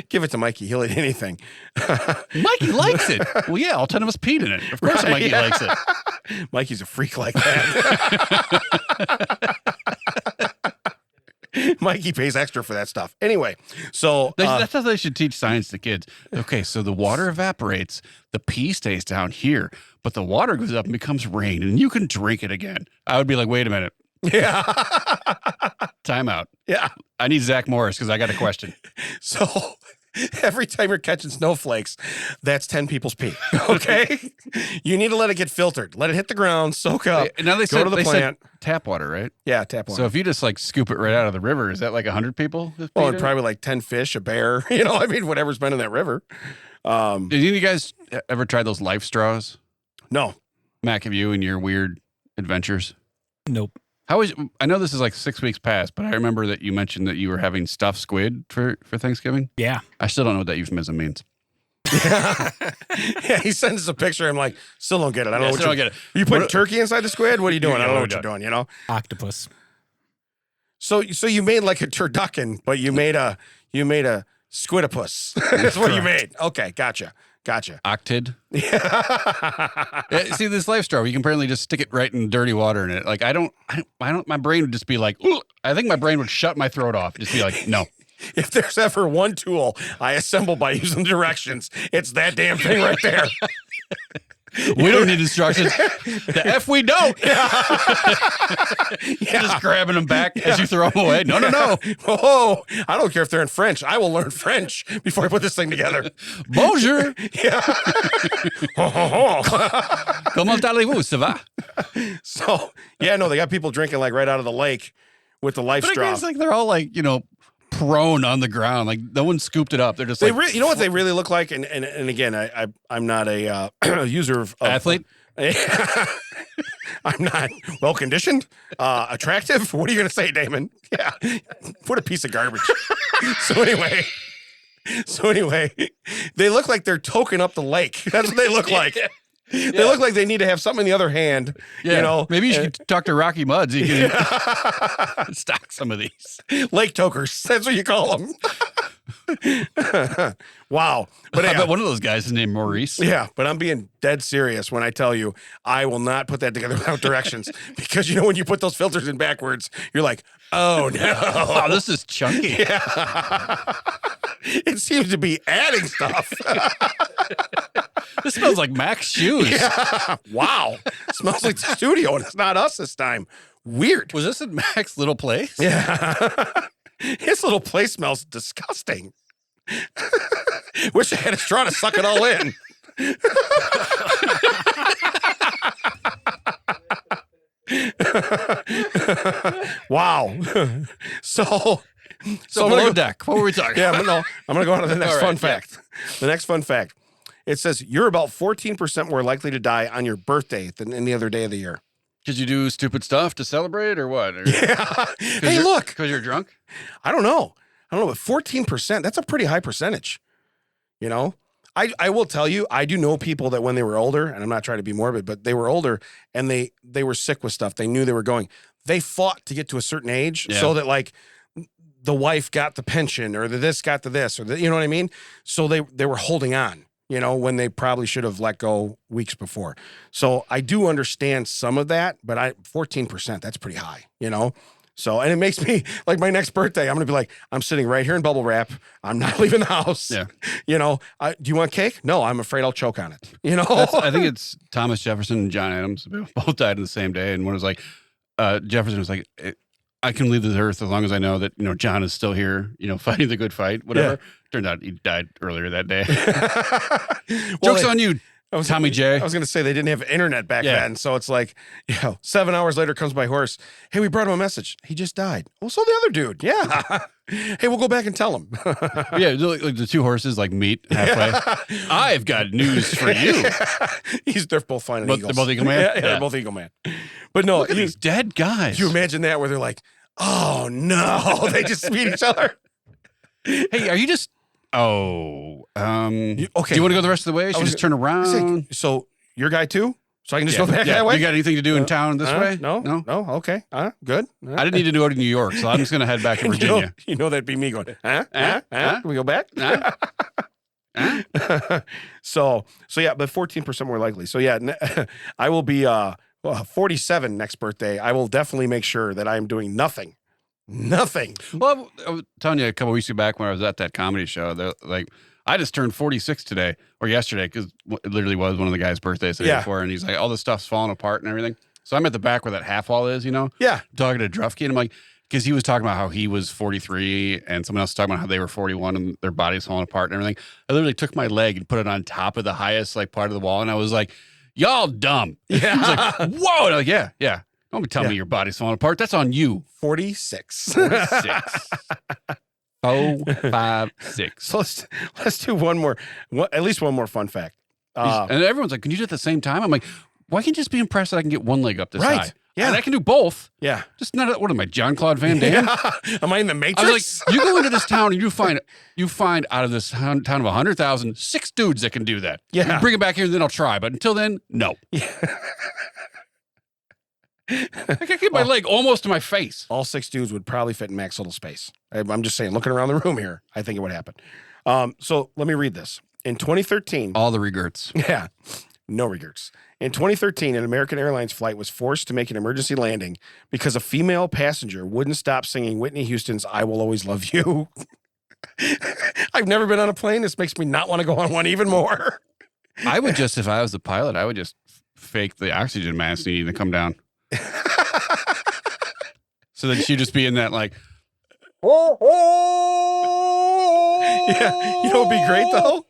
C: Give it to Mikey. He'll eat anything.
A: Mikey likes it. Well, yeah, all 10 of us peed in it. Of course Mikey likes it.
C: Mikey's a freak like that. Mikey pays extra for that stuff. Anyway, so...
A: that's how they should teach science to kids. Okay, so the water evaporates, the pee stays down here, but the water goes up and becomes rain, and you can drink it again. I would be like, wait a minute.
C: Yeah.
A: Time out.
C: Yeah.
A: I need Zach Morris because I got a question.
C: So Every time you're catching snowflakes, that's 10 people's pee. Okay? You need to let it get filtered. Let it hit the ground, soak up.
A: Now they
C: go to the plant.
A: Tap water, right?
C: Yeah, tap water.
A: So if you just like scoop it right out of the river, is that like 100 people?
C: Well, and probably like 10 fish, a bear, whatever's been in that river.
A: Did any of you guys ever try those life straws?
C: No.
A: Mac, have you and your weird adventures?
B: Nope.
A: I know this is like 6 weeks past, but I remember that you mentioned that you were having stuffed squid for Thanksgiving.
B: Yeah.
A: I still don't know what that euphemism means.
C: Yeah, he sends us a picture. I'm like, still don't get it. I don't know what
A: don't get it.
C: You put turkey inside the squid? What are you doing? I don't know what you're doing,
B: Octopus.
C: So you made like a turducken, but you made a squidopus. That's what you made. Okay, gotcha.
A: Octid. Yeah, see this life straw, you can apparently just stick it right in dirty water in it. Like I don't. My brain would just be like, ooh, I think my brain would shut my throat off. Just be like, no.
C: If there's ever one tool I assemble by using directions, it's that damn thing right there.
A: We don't need instructions. The F we don't. Just grabbing them back as you throw them away. No.
C: Oh, I don't care if they're in French. I will learn French before I put this thing together.
A: Bonjour.
C: Yeah.
A: Comment allez-vous, ça va?
C: So, they got people drinking like right out of the lake with the life straw.
A: It's like they're all like, prone on the ground. Like no one scooped it up. They're just
C: you know what they really look like? And again, I'm not a user of
A: athlete.
C: I'm not well conditioned, attractive. What are you going to say, Damon? Yeah, what a piece of garbage. So anyway, they look like they're toking up the lake. That's what they look like. They look like they need to have something in the other hand.
A: Yeah. Maybe you should talk to Rocky Muds. He can stock some of these.
C: Lake tokers. That's what you call them. Wow. But
A: I bet one of those guys is named Maurice.
C: Yeah, but I'm being dead serious when I tell you I will not put that together without directions. Because when you put those filters in backwards, you're like, oh no.
A: Wow, this is chunky.
C: Yeah. It seems to be adding stuff.
A: This smells like Mac's shoes.
C: Yeah. Wow. Smells like the studio, and it's not us this time. Weird.
A: Was this in Mac's little place?
C: Yeah. His little place smells disgusting. Wish I had a straw to suck it all in. Wow. So
A: below deck. What were we talking
C: about? I'm going to go on to the next fun fact.
A: Yeah.
C: The next fun fact. It says you're about 14% more likely to die on your birthday than any other day of the year.
A: Did you do stupid stuff to celebrate or what?
C: Yeah. Hey, look.
A: Because you're drunk?
C: I don't know, but 14%, that's a pretty high percentage. I will tell you, I do know people that when they were older, and I'm not trying to be morbid, but they were older and they were sick with stuff. They knew they were going. They fought to get to a certain age so that like the wife got the pension or this got the this or you know what I mean? So they were holding on. When they probably should have let go weeks before. So I do understand some of that, but 14%, that's pretty high, So, and it makes me like my next birthday, I'm going to be like, I'm sitting right here in bubble wrap. I'm not leaving the house.
A: Yeah.
C: Do you want cake? No, I'm afraid I'll choke on it.
A: I think it's Thomas Jefferson and John Adams. Both died on the same day. And one was like, Jefferson was like, I can leave the earth as long as I know that, John is still here, fighting the good fight, whatever. Yeah. Turned out he died earlier that day. Joke's on you, Tommy J.
C: I was going to say they didn't have internet back then. So it's like, 7 hours later comes my horse. Hey, we brought him a message. He just died. Well, so the other dude. Yeah. Hey, we'll go back and tell him.
A: Yeah. Like the two horses meet halfway. I've got news for you.
C: They're both flying eagles.
A: They're both Eagle Man?
C: Yeah, they're both Eagle Man. But no.
A: Look at these dead guys.
C: Do you imagine that where they're like, oh no, they just meet each other?
A: Hey, are you just... Oh, okay. Do you want to go the rest of the way? Should we just turn around?
C: So your guy too? So I can just go back that way?
A: You got anything to do in town this way?
C: No. Okay. Good.
A: I didn't need to go to New York, so I'm just going to head back to Virginia.
C: That'd be me going, Can we go back? So yeah, but 14% more likely. So yeah, I will be 47 next birthday. I will definitely make sure that I am doing nothing.
A: Well, I was telling you a couple weeks back when I was at that comedy show, like I just turned 46 today or yesterday because it literally was one of the guys' birthdays the day before, and he's like, all this stuff's falling apart and everything. So I'm at the back where that half wall is,
C: Yeah.
A: Talking to Drufke, and I'm like, because he was talking about how he was 43 and someone else was talking about how they were 41 and their bodies falling apart and everything. I literally took my leg and put it on top of the highest like part of the wall, and I was like, "Y'all dumb."
C: Yeah.
A: He was like, "Whoa!" And I'm like, yeah. Don't be telling me your body's falling apart. That's on you.
C: 46.
A: 46. 4, 5, 6.
C: So let's do at least one more fun fact.
A: And everyone's like, "Can you do it at the same time?" I'm like, "Why can't you just be impressed that I can get one leg up this high?"
C: Yeah.
A: And I can do both.
C: Yeah.
A: Just not, what am I, Jean-Claude Van Damme?
C: Yeah. Am I in the Matrix?
A: I was like, you go into this town and you find out of this town of 100,000, 6 dudes that can do that.
C: Yeah.
A: You bring it back here and then I'll try. But until then, no.
C: Yeah.
A: I can get my leg almost to my face.
C: All 6 dudes would probably fit in Mac's little space. I'm just saying, looking around the room here, I think it would happen. So let me read this. In 2013.
A: All the regrets.
C: Yeah. No regrets. In 2013, an American Airlines flight was forced to make an emergency landing because a female passenger wouldn't stop singing Whitney Houston's I Will Always Love You. I've never been on a plane. This makes me not want to go on one even more.
A: I would just, if I was the pilot, I would just fake the oxygen mask needing to come down. So then she'd just be in that like,
C: yeah, you know what'd be great though?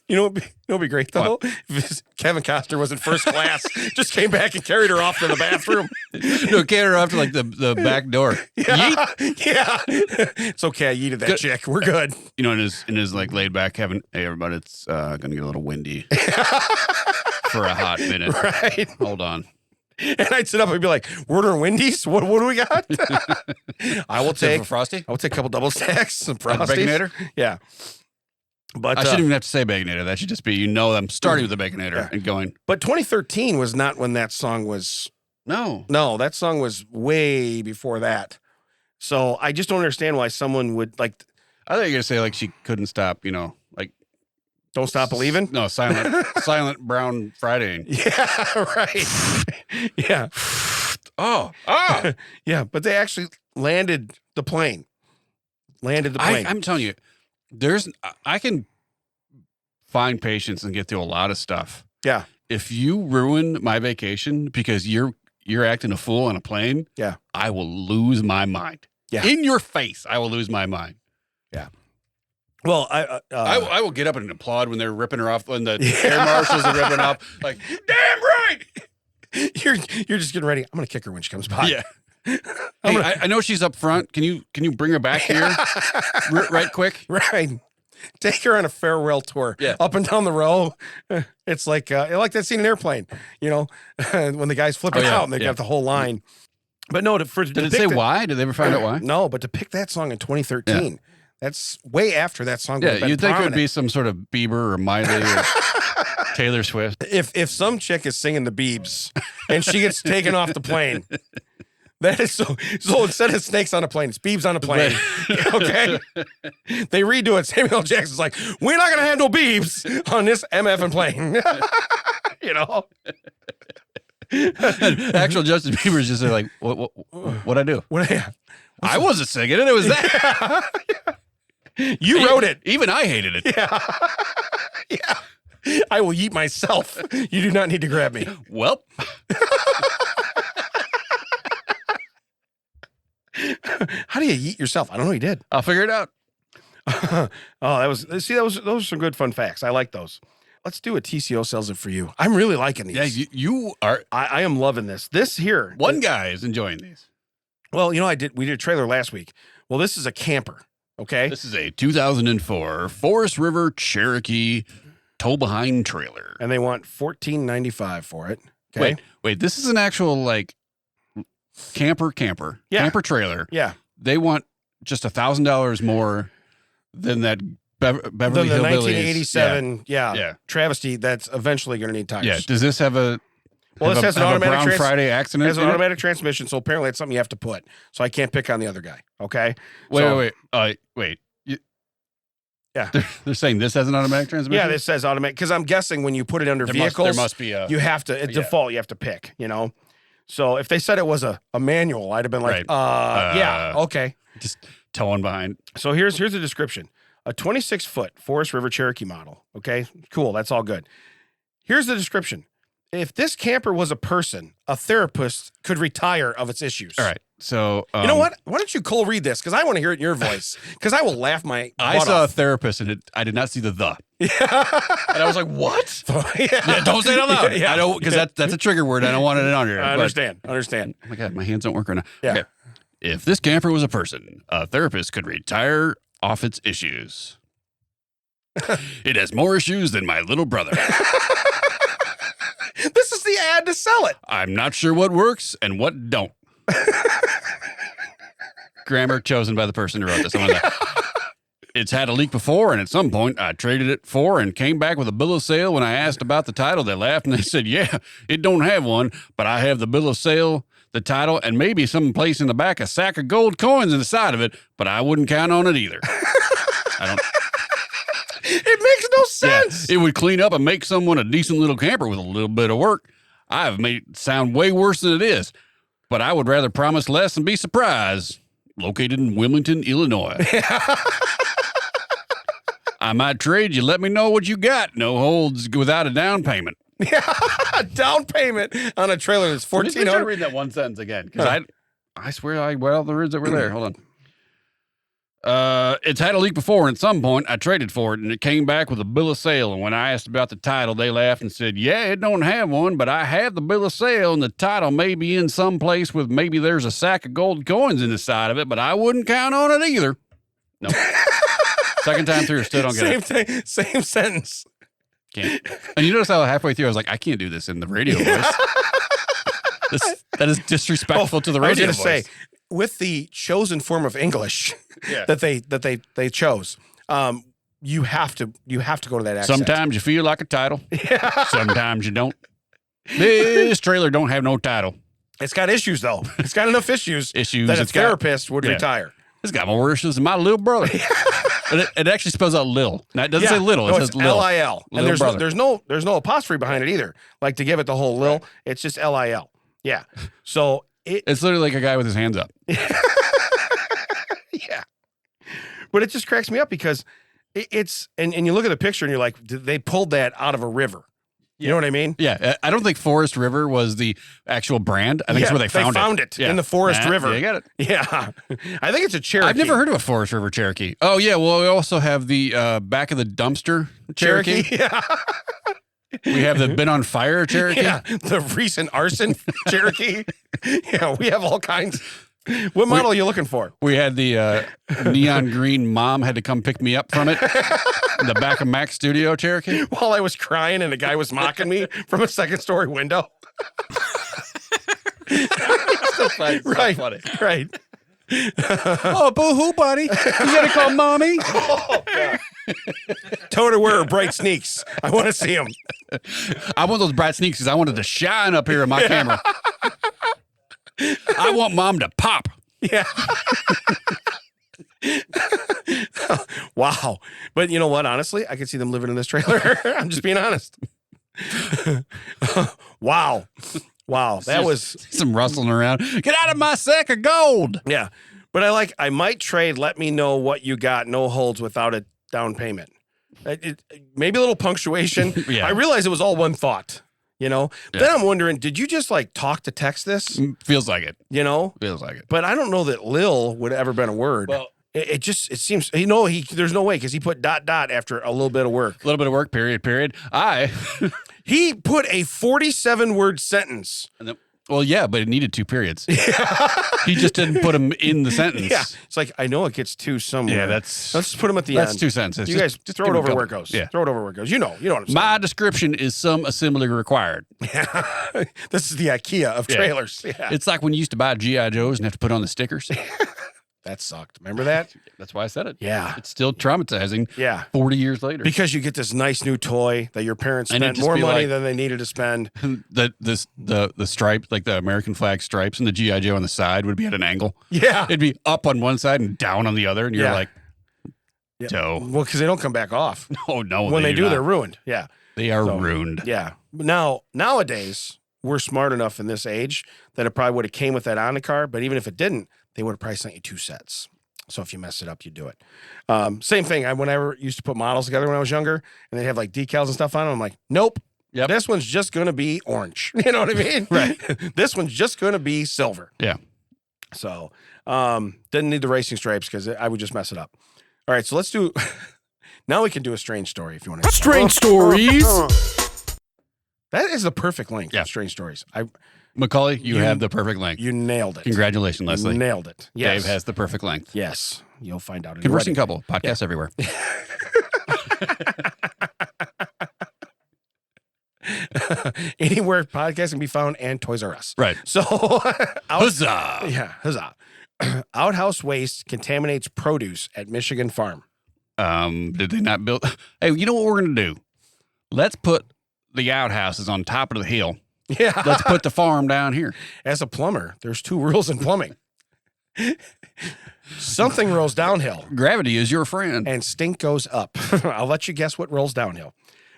C: You know what'd be great though? If Kevin Costner was in first class, just came back and carried her off to the bathroom.
A: No, carried her off to like the back door.
C: Yeah, yeah. It's okay. I yeeted that chick. We're good.
A: You know, in his like laid back, Kevin. Hey, everybody, it's gonna get a little windy for a hot minute.
C: Right.
A: Hold on.
C: And I'd sit up and be like, "We're ordering Wendy's. What do we got?" I will take
A: Frosty.
C: I will take a couple double stacks, some Frosties.
A: Baconator.
C: Yeah. But
A: I shouldn't even have to say Baconator. That should just be, I'm starting with the Baconator and going.
C: But 2013 was not when that song was.
A: No,
C: that song was way before that. So I just don't understand why someone would like.
A: I thought you were gonna say like she couldn't stop. Like
C: Don't Stop Believing.
A: No, silent Brown Friday.
C: Yeah, right. Yeah.
A: Oh.
C: Yeah, but they actually landed the plane.
A: I'm telling you. I can find patience and get through a lot of stuff.
C: Yeah.
A: If you ruin my vacation because you're acting a fool on a plane,
C: yeah,
A: I will lose my mind.
C: Yeah.
A: In your face, I will lose my mind.
C: Yeah. Well,
A: I will get up and applaud when they're ripping her off, when the air marshals are ripping off. Like, damn right.
C: You're just getting ready. I'm gonna kick her when she comes by.
A: Yeah. Hey, I know she's up front. Can you bring her back here right quick?
C: Right. Take her on a farewell tour.
A: Yeah.
C: Up and down the row. It's like that scene in Airplane, when the guy's flipping out and they got the whole line. But no,
A: did it say why? Did they ever find out why?
C: No, but to pick that song in 2013, that's way after that song.
A: Yeah, you'd think it would be some sort of Bieber or Miley or Taylor Swift.
C: If some chick is singing the Biebs and she gets taken off the plane. That is so instead of snakes on a plane, it's Biebs on a plane. Okay? They redo it. Samuel L. Jackson's like, we're not going to handle Biebs on this MF and plane.
A: Actual Justin Bieber's just like, what'd I do? I wasn't singing it. It was that.
C: You wrote it.
A: Even I hated it.
C: Yeah. Yeah. I will eat myself. You do not need to grab me.
A: Well.
C: How do you eat yourself? I don't know. You did.
A: I'll figure it out.
C: Those are some good fun facts. I like those. Let's do a TCO sells it for you. I'm really liking these.
A: Yeah, you are.
C: I am loving this. This here.
A: One guy is enjoying these.
C: Well, we did a trailer last week. Well, this is a camper. Okay.
A: This is a 2004 Forest River Cherokee tow behind trailer.
C: And they want $14.95 for it. Okay.
A: Wait, this is an actual like camper trailer.
C: Yeah.
A: They want just $1,000 more than that Beverly
C: the
A: Hillbillies.
C: 1987 travesty that's eventually going to need tires.
A: Yeah. Does this have a
C: this has an automatic
A: Brown Friday accident?
C: It has an automatic transmission, so apparently it's something you have to put. So I can't pick on the other guy. Okay.
A: Wait.
C: Yeah.
A: They're saying this has an automatic transmission?
C: Yeah, this says automatic because I'm guessing when you put it under vehicles,
A: there must be
C: you have to default. You have to pick. So if they said it was a manual, I'd have been like, yeah, okay.
A: Just towing behind.
C: So here's the description: a 26-foot Forest River Cherokee model. Okay, cool. That's all good. Here's the description: If this camper was a person, a therapist could retire of its issues.
A: All right. So
C: you know what? Why don't you Cole read this? Because I want to hear it in your voice. Because I will laugh my
A: I
C: butt
A: saw
C: off.
A: a therapist and I did not see the. Yeah. And I was like, what?
C: Yeah,
A: don't say it out loud.
C: Yeah.
A: I don't, because that's a trigger word. I don't want it on here.
C: I understand. Understand.
A: Oh my God, my hands don't work right now.
C: Yeah.
A: Okay. If this camper was a person, a therapist could retire off its issues. It has more issues than my little brother.
C: This is the ad to sell it.
A: I'm not sure what works and what don't. Grammar chosen by the person who wrote this. It's had a leak before, and at some point I traded it for and came back with a bill of sale. When I asked about the title, they laughed and they said, yeah, it don't have one, but I have the bill of sale, the title, and maybe someplace in the back a sack of gold coins in the side of it, but I wouldn't count on it either.
C: It makes no sense.
A: Yeah, it would clean up and make someone a decent little camper with a little bit of work. I have made it sound way worse than it is, but I would rather promise less and be surprised. Located in Wilmington, Illinois. I might trade you. Let me know what you got. No holds without a down payment.
C: Yeah, down payment on a trailer that's $1,400.
A: Let me read that one sentence again, because I swear I read all the words that were there. Hold on. It's had a leak before, and at some point I traded for it, and it came back with a bill of sale. And when I asked about the title, they laughed and said, yeah, it don't have one, but I have the bill of sale, and the title may be in some place with maybe there's a sack of gold coins in the side of it, but I wouldn't count on it either. No. Second time through, still don't get it.
C: Same sentence.
A: Can't. And you notice how halfway through I was like, I can't do this in the radio voice. That is disrespectful to the radio voice.
C: Say, with the chosen form of English that they chose, you have to go to that accent.
A: Sometimes you feel like a title. Yeah. Sometimes you don't. This trailer don't have no title.
C: It's got issues though. It's got enough issues that a therapist would retire.
A: It's got more issues than my little brother. It actually spells out Lil. Now, it doesn't say little. It says Lil.
C: Lil. And there's no apostrophe behind it either. Like to give it the whole Lil. It's just Lil. Yeah. So
A: it's literally like a guy with his hands up.
C: Yeah. But it just cracks me up because it's and you look at the picture and you're like, they pulled that out of a river. You know what I mean?
A: Yeah. I don't think Forest River was the actual brand. I think it's where they found it.
C: They found it in the Forest River.
A: Yeah, you got it.
C: Yeah. I think it's a Cherokee.
A: I've never heard of a Forest River Cherokee. Oh, yeah. Well, we also have the back of the dumpster Cherokee.
C: Yeah.
A: We have the been on fire Cherokee.
C: Yeah. The recent arson Cherokee. Yeah. We have all kinds. What model are you looking for?
A: We had the neon green mom had to come pick me up from it. In the back of Mac's studio Cherokee.
C: While I was crying and a guy was mocking me from a second-story window.
A: Right. Funny.
C: Right.
A: Oh, boo-hoo, buddy. You gotta call mommy.
C: Oh, God. Told her wear her bright sneaks. I want to see them.
A: I want those bright sneaks because I wanted to shine up here in my camera. I want mom to pop.
C: Yeah. Wow. But you know what? Honestly, I could see them living in this trailer. I'm just being honest. Wow. That was
A: some rustling around. Get out of my sack of gold.
C: Yeah. But I might trade. Let me know what you got. No holds without a down payment. Maybe a little punctuation.
A: Yeah.
C: I realize it was all one thought. You know, then I'm wondering, did you just like talk to text this?
A: Feels like it.
C: You know,
A: feels like it.
C: But I don't know that Lil would have ever been a word. Well, it seems, there's no way because he put ... after a little bit of work.
A: A little bit of work, period.
C: He put a 47-word sentence.
A: Well, yeah, but it needed 2 periods. He just didn't put them in the sentence.
C: Yeah. It's like, I know it gets 2 somewhere.
A: Yeah,
C: let's just put them at the end.
A: That's 2 sentences.
C: You guys just throw it over where it goes.
A: Yeah.
C: Throw it over where it goes. You know what I'm saying.
A: My description is some assembly required.
C: This is the IKEA of trailers. Yeah.
A: It's like when you used to buy G.I. Joes and have to put on the stickers.
C: That sucked. Remember that?
A: That's why I said it.
C: Yeah.
A: It's still traumatizing.
C: Yeah.
A: 40 years later.
C: Because you get this nice new toy that your parents spent more money than they needed to spend.
A: The stripe, like the American flag stripes and the G.I. Joe on the side would be at an angle.
C: Yeah.
A: It'd be up on one side and down on the other. And you're like, Joe.
C: Well, because they don't come back off.
A: Oh, no.
C: When they do, they're ruined. Yeah.
A: They are ruined.
C: Yeah. But nowadays, we're smart enough in this age that it probably would have came with that on the car. But even if it didn't, they would have probably sent you 2 sets. So if you mess it up, you do it. Same thing. Whenever used to put models together when I was younger and they'd have like decals and stuff on them, I'm like, nope,
A: Yep.
C: This one's just going to be orange. You know what I mean?
A: Right.
C: This one's just going to be silver.
A: Yeah.
C: So, didn't need the racing stripes because I would just mess it up. All right, so let's do. Now we can do a strange story if you want to.
B: Strange stories.
C: That is the perfect length.
A: Yeah.
C: Strange stories.
A: Macaulay, you have the perfect length.
C: You nailed it.
A: Congratulations, Leslie.
C: You nailed it. Yes.
A: Dave has the perfect length.
C: Yes. You'll find out.
A: Conversing couple podcasts everywhere.
C: Anywhere podcasts can be found and Toys R Us.
A: Right.
C: So,
A: Huzzah!
C: Yeah, huzzah. Outhouse waste contaminates produce at Michigan farm.
A: Did they not build? Hey, you know what we're going to do? Let's put the outhouses on top of the hill.
C: Yeah.
A: Let's put the farm down here.
C: As a plumber, there's 2 rules in plumbing. Something rolls downhill.
A: Gravity is your friend.
C: And stink goes up. I'll let you guess what rolls downhill.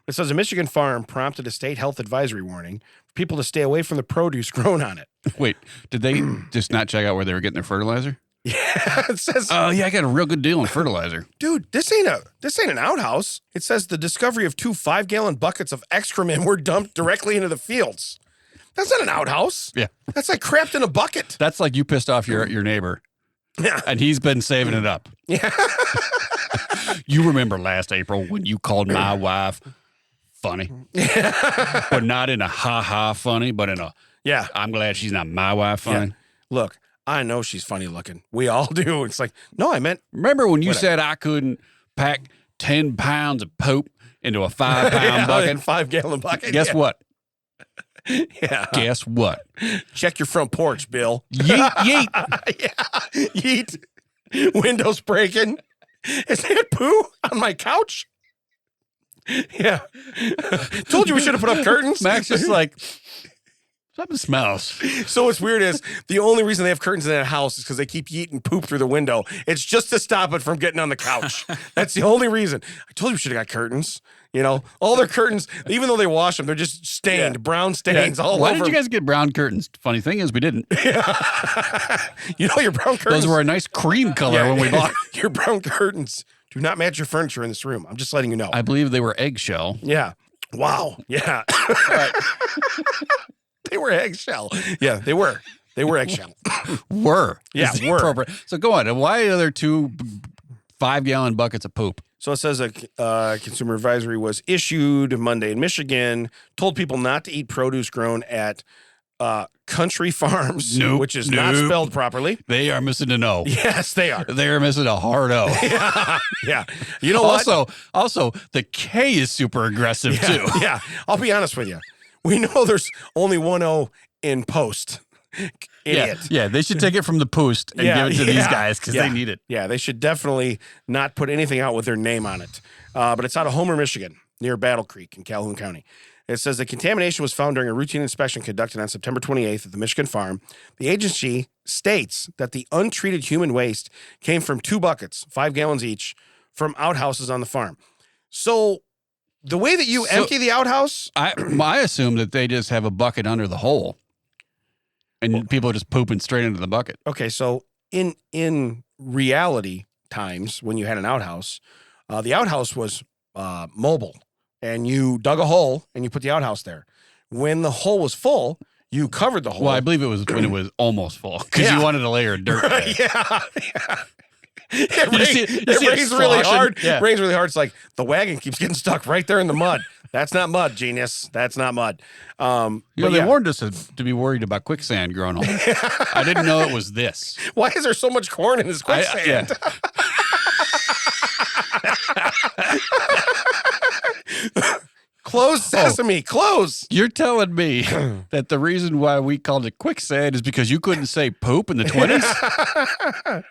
C: It says a Michigan farm prompted a state health advisory warning for people to stay away from the produce grown on it.
A: Wait, did they just not check out where they were getting their fertilizer?
C: Yeah, it says.
A: Oh, yeah, I got a real good deal on fertilizer.
C: Dude, this ain't an outhouse. It says the discovery of 2 5-gallon buckets of excrement were dumped directly into the fields. That's not an outhouse.
A: Yeah.
C: That's like crapped in a bucket.
A: That's like you pissed off your neighbor.
C: Yeah.
A: And he's been saving it up.
C: Yeah.
A: You remember last April when you called my wife funny? But not in a ha-ha funny, but in a,
C: Yeah.
A: I'm glad she's not my wife funny.
C: Yeah. Look, I know she's funny looking. We all do. It's like, no, I meant.
A: Remember when you
C: Whatever.
A: said I couldn't pack 10 pounds of poop into a 5-pound bucket?
C: 5-gallon bucket.
A: Guess what?
C: Yeah.
A: Guess what?
C: Check your front porch, Bill.
A: Yeet, yeet.
C: Yeah. Yeet. Windows breaking. Is that poo on my couch? Yeah. Told you we should have put up curtains.
A: Max just like, something smells.
C: So what's weird is the only reason they have curtains in that house is because they keep yeeting poop through the window. It's just to stop it from getting on the couch. That's the only reason. I told you we should have got curtains. You know, all their curtains, even though they wash them, they're just stained, brown stains all
A: Why
C: over.
A: did you guys get brown curtains? Funny thing is we didn't.
C: You know, your brown curtains.
A: Those were a nice cream color when we bought.
C: Your brown curtains do not match your furniture in this room. I'm just letting you know.
A: I believe they were eggshell.
C: Yeah. Wow. Yeah. They were eggshell. Yeah, they were. They were eggshell.
A: Were.
C: Yeah,
A: is the
C: were.
A: appropriate. So go on. Why are there 2 5-gallon buckets of poop?
C: So it says a consumer advisory was issued Monday in Michigan, told people not to eat produce grown at country farms,
A: Nope,
C: which is not
A: nope.
C: spelled properly.
A: They are missing an O.
C: Yes, they are.
A: They're missing a hard O.
C: Yeah. Yeah. You know what?
A: Also, the K is super aggressive too.
C: Yeah. I'll be honest with you. We know there's only 1 O in post. Idiot.
A: Yeah, they should take it from the post and give it to these guys because they need it.
C: Yeah, they should definitely not put anything out with their name on it. But it's out of Homer, Michigan, near Battle Creek in Calhoun County. It says the contamination was found during a routine inspection conducted on September 28th at the Michigan farm. The agency states that the untreated human waste came from 2 buckets, 5 gallons each, from outhouses on the farm. So the way that you empty the outhouse...
A: I assume that they just have a bucket under the hole. And people are just pooping straight into the bucket.
C: Okay, so in reality times, when you had an outhouse, the outhouse was mobile, and you dug a hole and you put the outhouse there. When the hole was full, you covered the hole.
A: Well, I believe it was when it was almost full because you wanted a layer of dirt.
C: Right, yeah. It
A: see it
C: rains really
A: sloshing.
C: hard.
A: Yeah.
C: Rains really hard. It's like the wagon keeps getting stuck right there in the mud. That's not mud, genius. That's not mud.
A: They warned us to be worried about quicksand growing on. I didn't know it was this.
C: Why is there so much corn in this quicksand? Close sesame, close.
A: You're telling me that the reason why we called it quicksand is because you couldn't say poop in the 20s?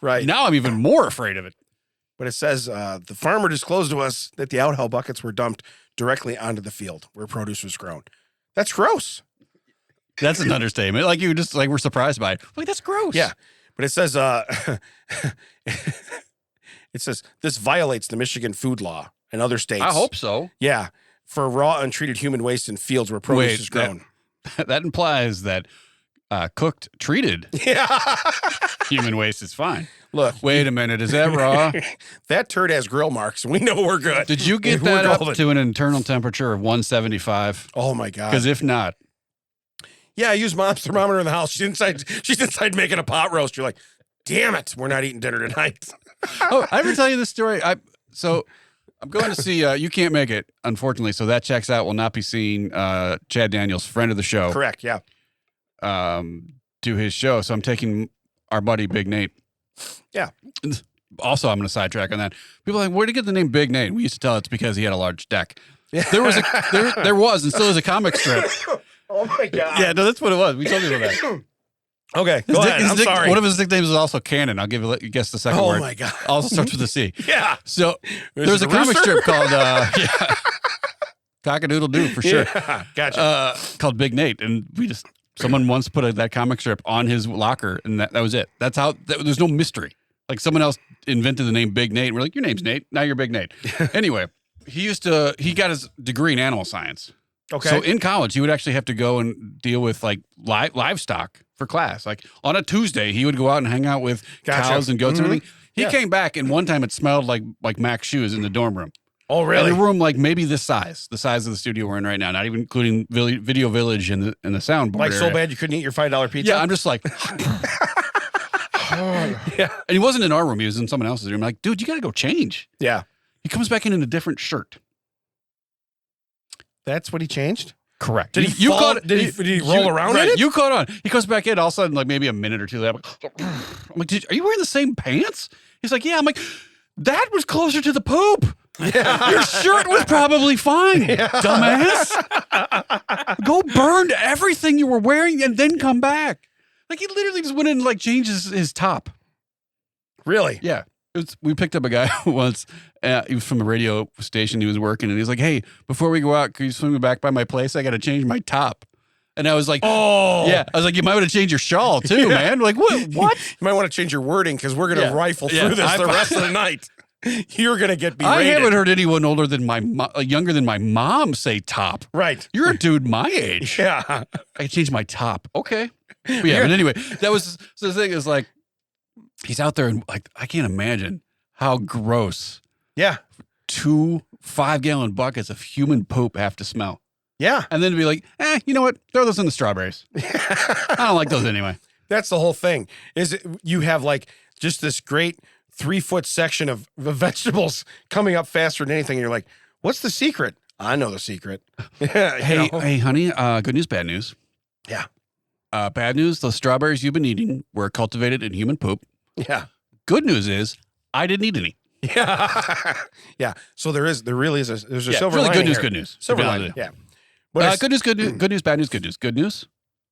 C: Right.
A: Now I'm even more afraid of it.
C: But it says the farmer disclosed to us that the outhouse buckets were dumped directly onto the field where produce was grown. That's gross.
A: That's an understatement. Like you just like were surprised by it. Like that's gross.
C: Yeah. But it says this violates the Michigan food law and other states.
A: I hope so.
C: Yeah. For raw untreated human waste in fields where produce is grown.
A: That implies that cooked, treated human waste is fine.
C: Look,
A: wait a minute, is that raw?
C: That turd has grill marks. We know we're good.
A: Did you get that up to an internal temperature of 175?
C: Oh my God!
A: Because if not,
C: yeah, I used Mom's thermometer in the house. She's inside making a pot roast. You're like, damn it, we're not eating dinner tonight.
A: Oh, I ever tell you this story? So I'm going to see. You can't make it, unfortunately. So that checks out. Will not be seeing Chad Daniels, friend of the show.
C: Correct. Yeah.
A: Do his show. So I'm taking our buddy Big Nate.
C: Yeah.
A: Also, I'm going to sidetrack on that. People are like, where did you get the name Big Nate? We used to tell it's because he had a large deck.
C: Yeah.
A: There was and still is a comic strip.
C: Oh my God.
A: Yeah, no, that's what it was. We told people that.
C: Okay, go ahead. I'm sorry.
A: One of his nicknames is also Cannon. I'll let you guess the second word.
C: Oh my God.
A: Also starts with a C.
C: Yeah.
A: So there's a comic strip called Cock-a-doodle-doo for sure.
C: Yeah, gotcha.
A: Called Big Nate, and someone once put that comic strip on his locker, and that was it. That's how. There's no mystery. Like someone else invented the name Big Nate. We're like, your name's Nate. Now you're Big Nate. Anyway, he got his degree in animal science.
C: Okay.
A: So in college, he would actually have to go and deal with like livestock for class. Like on a Tuesday, he would go out and hang out with cows and goats and everything. He came back, and one time it smelled like Mac's shoes in the dorm room.
C: Oh, really?
A: In a room like maybe the size of the studio we're in right now, not even including Video Village and the soundboard.
C: Like
A: area.
C: So bad you couldn't eat your $5 pizza?
A: Yeah, I'm just like,
C: yeah.
A: And he wasn't in our room; he was in someone else's room. I'm like, dude, you got to go change.
C: Yeah.
A: He comes back in a different shirt.
C: That's what he changed?
A: Correct.
C: Did he fall? Did he roll around in it?
A: You caught on. He comes back in all of a sudden, like maybe a minute or two later. I'm like, are you wearing the same pants? He's like, yeah. I'm like, that was closer to the poop. Yeah. Your shirt was probably fine, dumbass. Go burn everything you were wearing and then come back. Like he literally just went in and like changed his top.
C: Really?
A: Yeah. We picked up a guy once. He was from a radio station. He was working, and he's like, "Hey, before we go out, can you swing me back by my place? I got to change my top." And I was like, "Oh, yeah." I was like, "You might want to change your shawl too, man." Like, what?
C: You might want to change your wording because we're going to rifle through this the rest of the night. You're going to get berated.
A: I haven't heard anyone younger than my mom say top.
C: Right.
A: You're a dude my age.
C: Yeah.
A: I changed my top. Okay. But yeah. But anyway, that was so the thing is like. He's out there and like I can't imagine how gross.
C: Yeah.
A: 2 5-gallon buckets of human poop have to smell.
C: Yeah.
A: And then to be like, you know what? Throw those in the strawberries. I don't like those anyway.
C: That's the whole thing. You have like just this great 3-foot section of vegetables coming up faster than anything, and you're like, what's the secret? I know the secret.
A: Hey, honey, good news, bad news.
C: Yeah.
A: Bad news, the strawberries you've been eating were cultivated in human poop.
C: Yeah.
A: Good news is I didn't eat any.
C: Yeah. Yeah. So there's a silver
A: really
C: lining.
A: Good news.
C: Silver lining. Yeah. But
A: good news, good news, bad news, good news. Good news,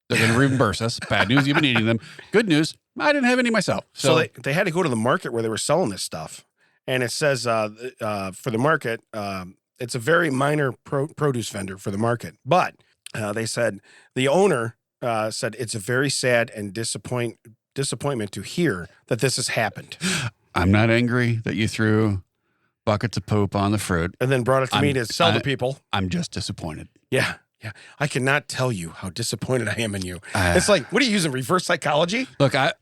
A: they're going to reimburse us. Bad news, you've been eating them. Good news, I didn't have any myself.
C: So they had to go to the market where they were selling this stuff. And it says for the market, it's a very minor produce vendor for the market. But they said the owner said it's a very sad and disappointment to hear that this has happened.
A: I'm not angry that you threw buckets of poop on the fruit.
C: And then brought it to me to sell to people.
A: I'm just disappointed.
C: Yeah. Yeah. I cannot tell you how disappointed I am in you. It's like, what are you using, reverse psychology?
A: Look, I'm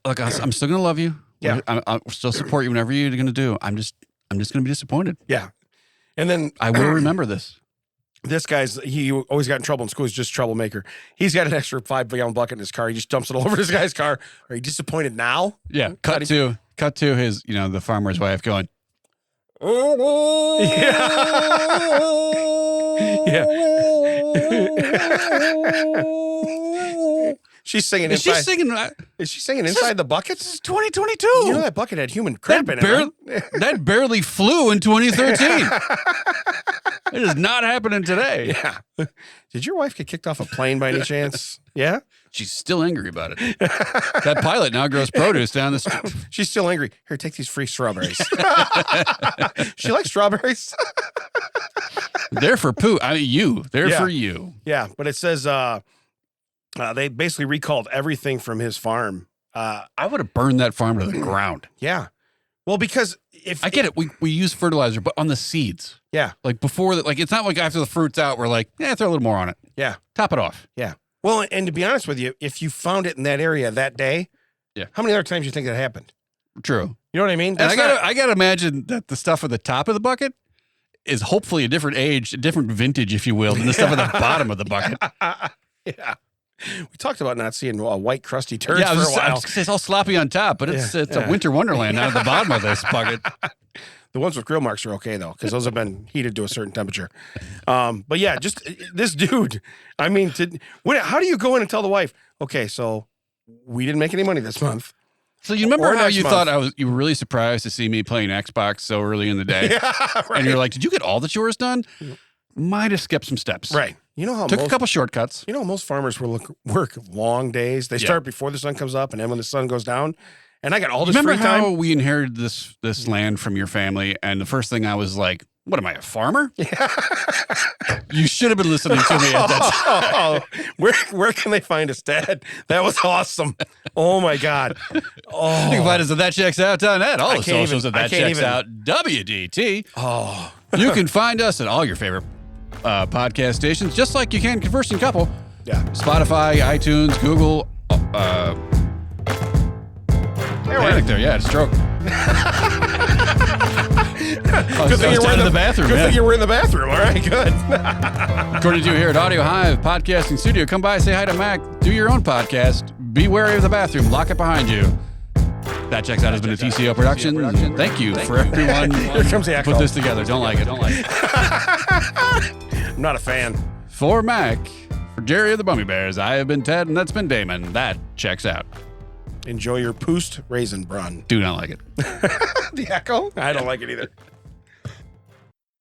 A: still going to love you.
C: Yeah.
A: I'll still support you whenever you're going to do. I'm just going to be disappointed.
C: Yeah. And then
A: I will remember this.
C: This he always got in trouble in school. He's just a troublemaker. He's got an extra 5-gallon bucket in his car. He just dumps it all over this guy's car. Are you disappointed now?
A: Yeah. Cut to his, the farmer's wife going,
C: yeah. She's singing inside. Is she singing inside the buckets?
A: This is 2022.
C: You know that bucket had human crap in it, right?
A: That barely flew in 2013. It is not happening today.
C: Yeah. Did your wife get kicked off a plane by any chance? Yeah?
A: She's still angry about it. That pilot now grows produce down the street.
C: She's still angry. Here, take these free strawberries. She likes strawberries.
A: They're for poo. They're for you.
C: Yeah, but it says they basically recalled everything from his farm.
A: I would have burned that farm to the ground.
C: Yeah. Well, because
A: I get it, we use fertilizer, but on the seeds.
C: Yeah.
A: Like before that, like it's not like after the fruit's out, we're like, throw a little more on it.
C: Yeah.
A: Top it off.
C: Yeah. Well, and to be honest with you, if you found it in that area that day, how many other times do you think that happened?
A: True.
C: You know what I mean?
A: And I gotta imagine that the stuff at the top of the bucket is hopefully a different age, a different vintage, if you will, than the stuff at the bottom of the bucket.
C: Yeah. We talked about not seeing white crusty turds for a while.
A: It's all sloppy on top, but it's a winter wonderland out of the bottom of this bucket.
C: The ones with grill marks are okay, though, because those have been heated to a certain temperature. But yeah, just this dude. I mean, how do you go in and tell the wife, okay, so we didn't make any money this month?
A: So you remember how you thought you were really surprised to see me playing Xbox so early in the day?
C: Yeah, right.
A: And you're like, did you get all the chores done? Might have skipped some steps.
C: Right. You know how
A: Took a couple shortcuts.
C: You know, most farmers work long days. They start before the sun comes up and then when the sun goes down. And I got all this free time.
A: Remember how we inherited this land from your family? And the first thing I was like, what am I, a farmer? Yeah. You should have been listening to me at that time.
C: Where can they find us, Dad? That was awesome. Oh, my God. Oh.
A: You can find us at thatchecksout.net. All the socials at thatchecksout. WDT.
C: Oh.
A: You can find us at all your favorite podcast stations, just like you can Conversing Couple.
C: Yeah.
A: Spotify, iTunes, Google. Panic there. Yeah, stroke.
C: Good thing you were in the bathroom. Good thing you were in the bathroom. All right, good.
A: According to you here at Audio Hive Podcasting Studio, come by, say hi to Mac, do your own podcast. Be wary of the bathroom. Lock it behind you. That Checks Out has been a TCO production. Thank you for everyone
C: Here comes the echo.
A: Put this together. Don't like it.
C: I'm not a fan.
A: For Mac, for Jerry of the Bummy Bears, I have been Ted, and that's been Damon. That checks out.
C: Enjoy your Poost Raisin Brun.
A: Do not like it.
C: The echo? I don't like it either.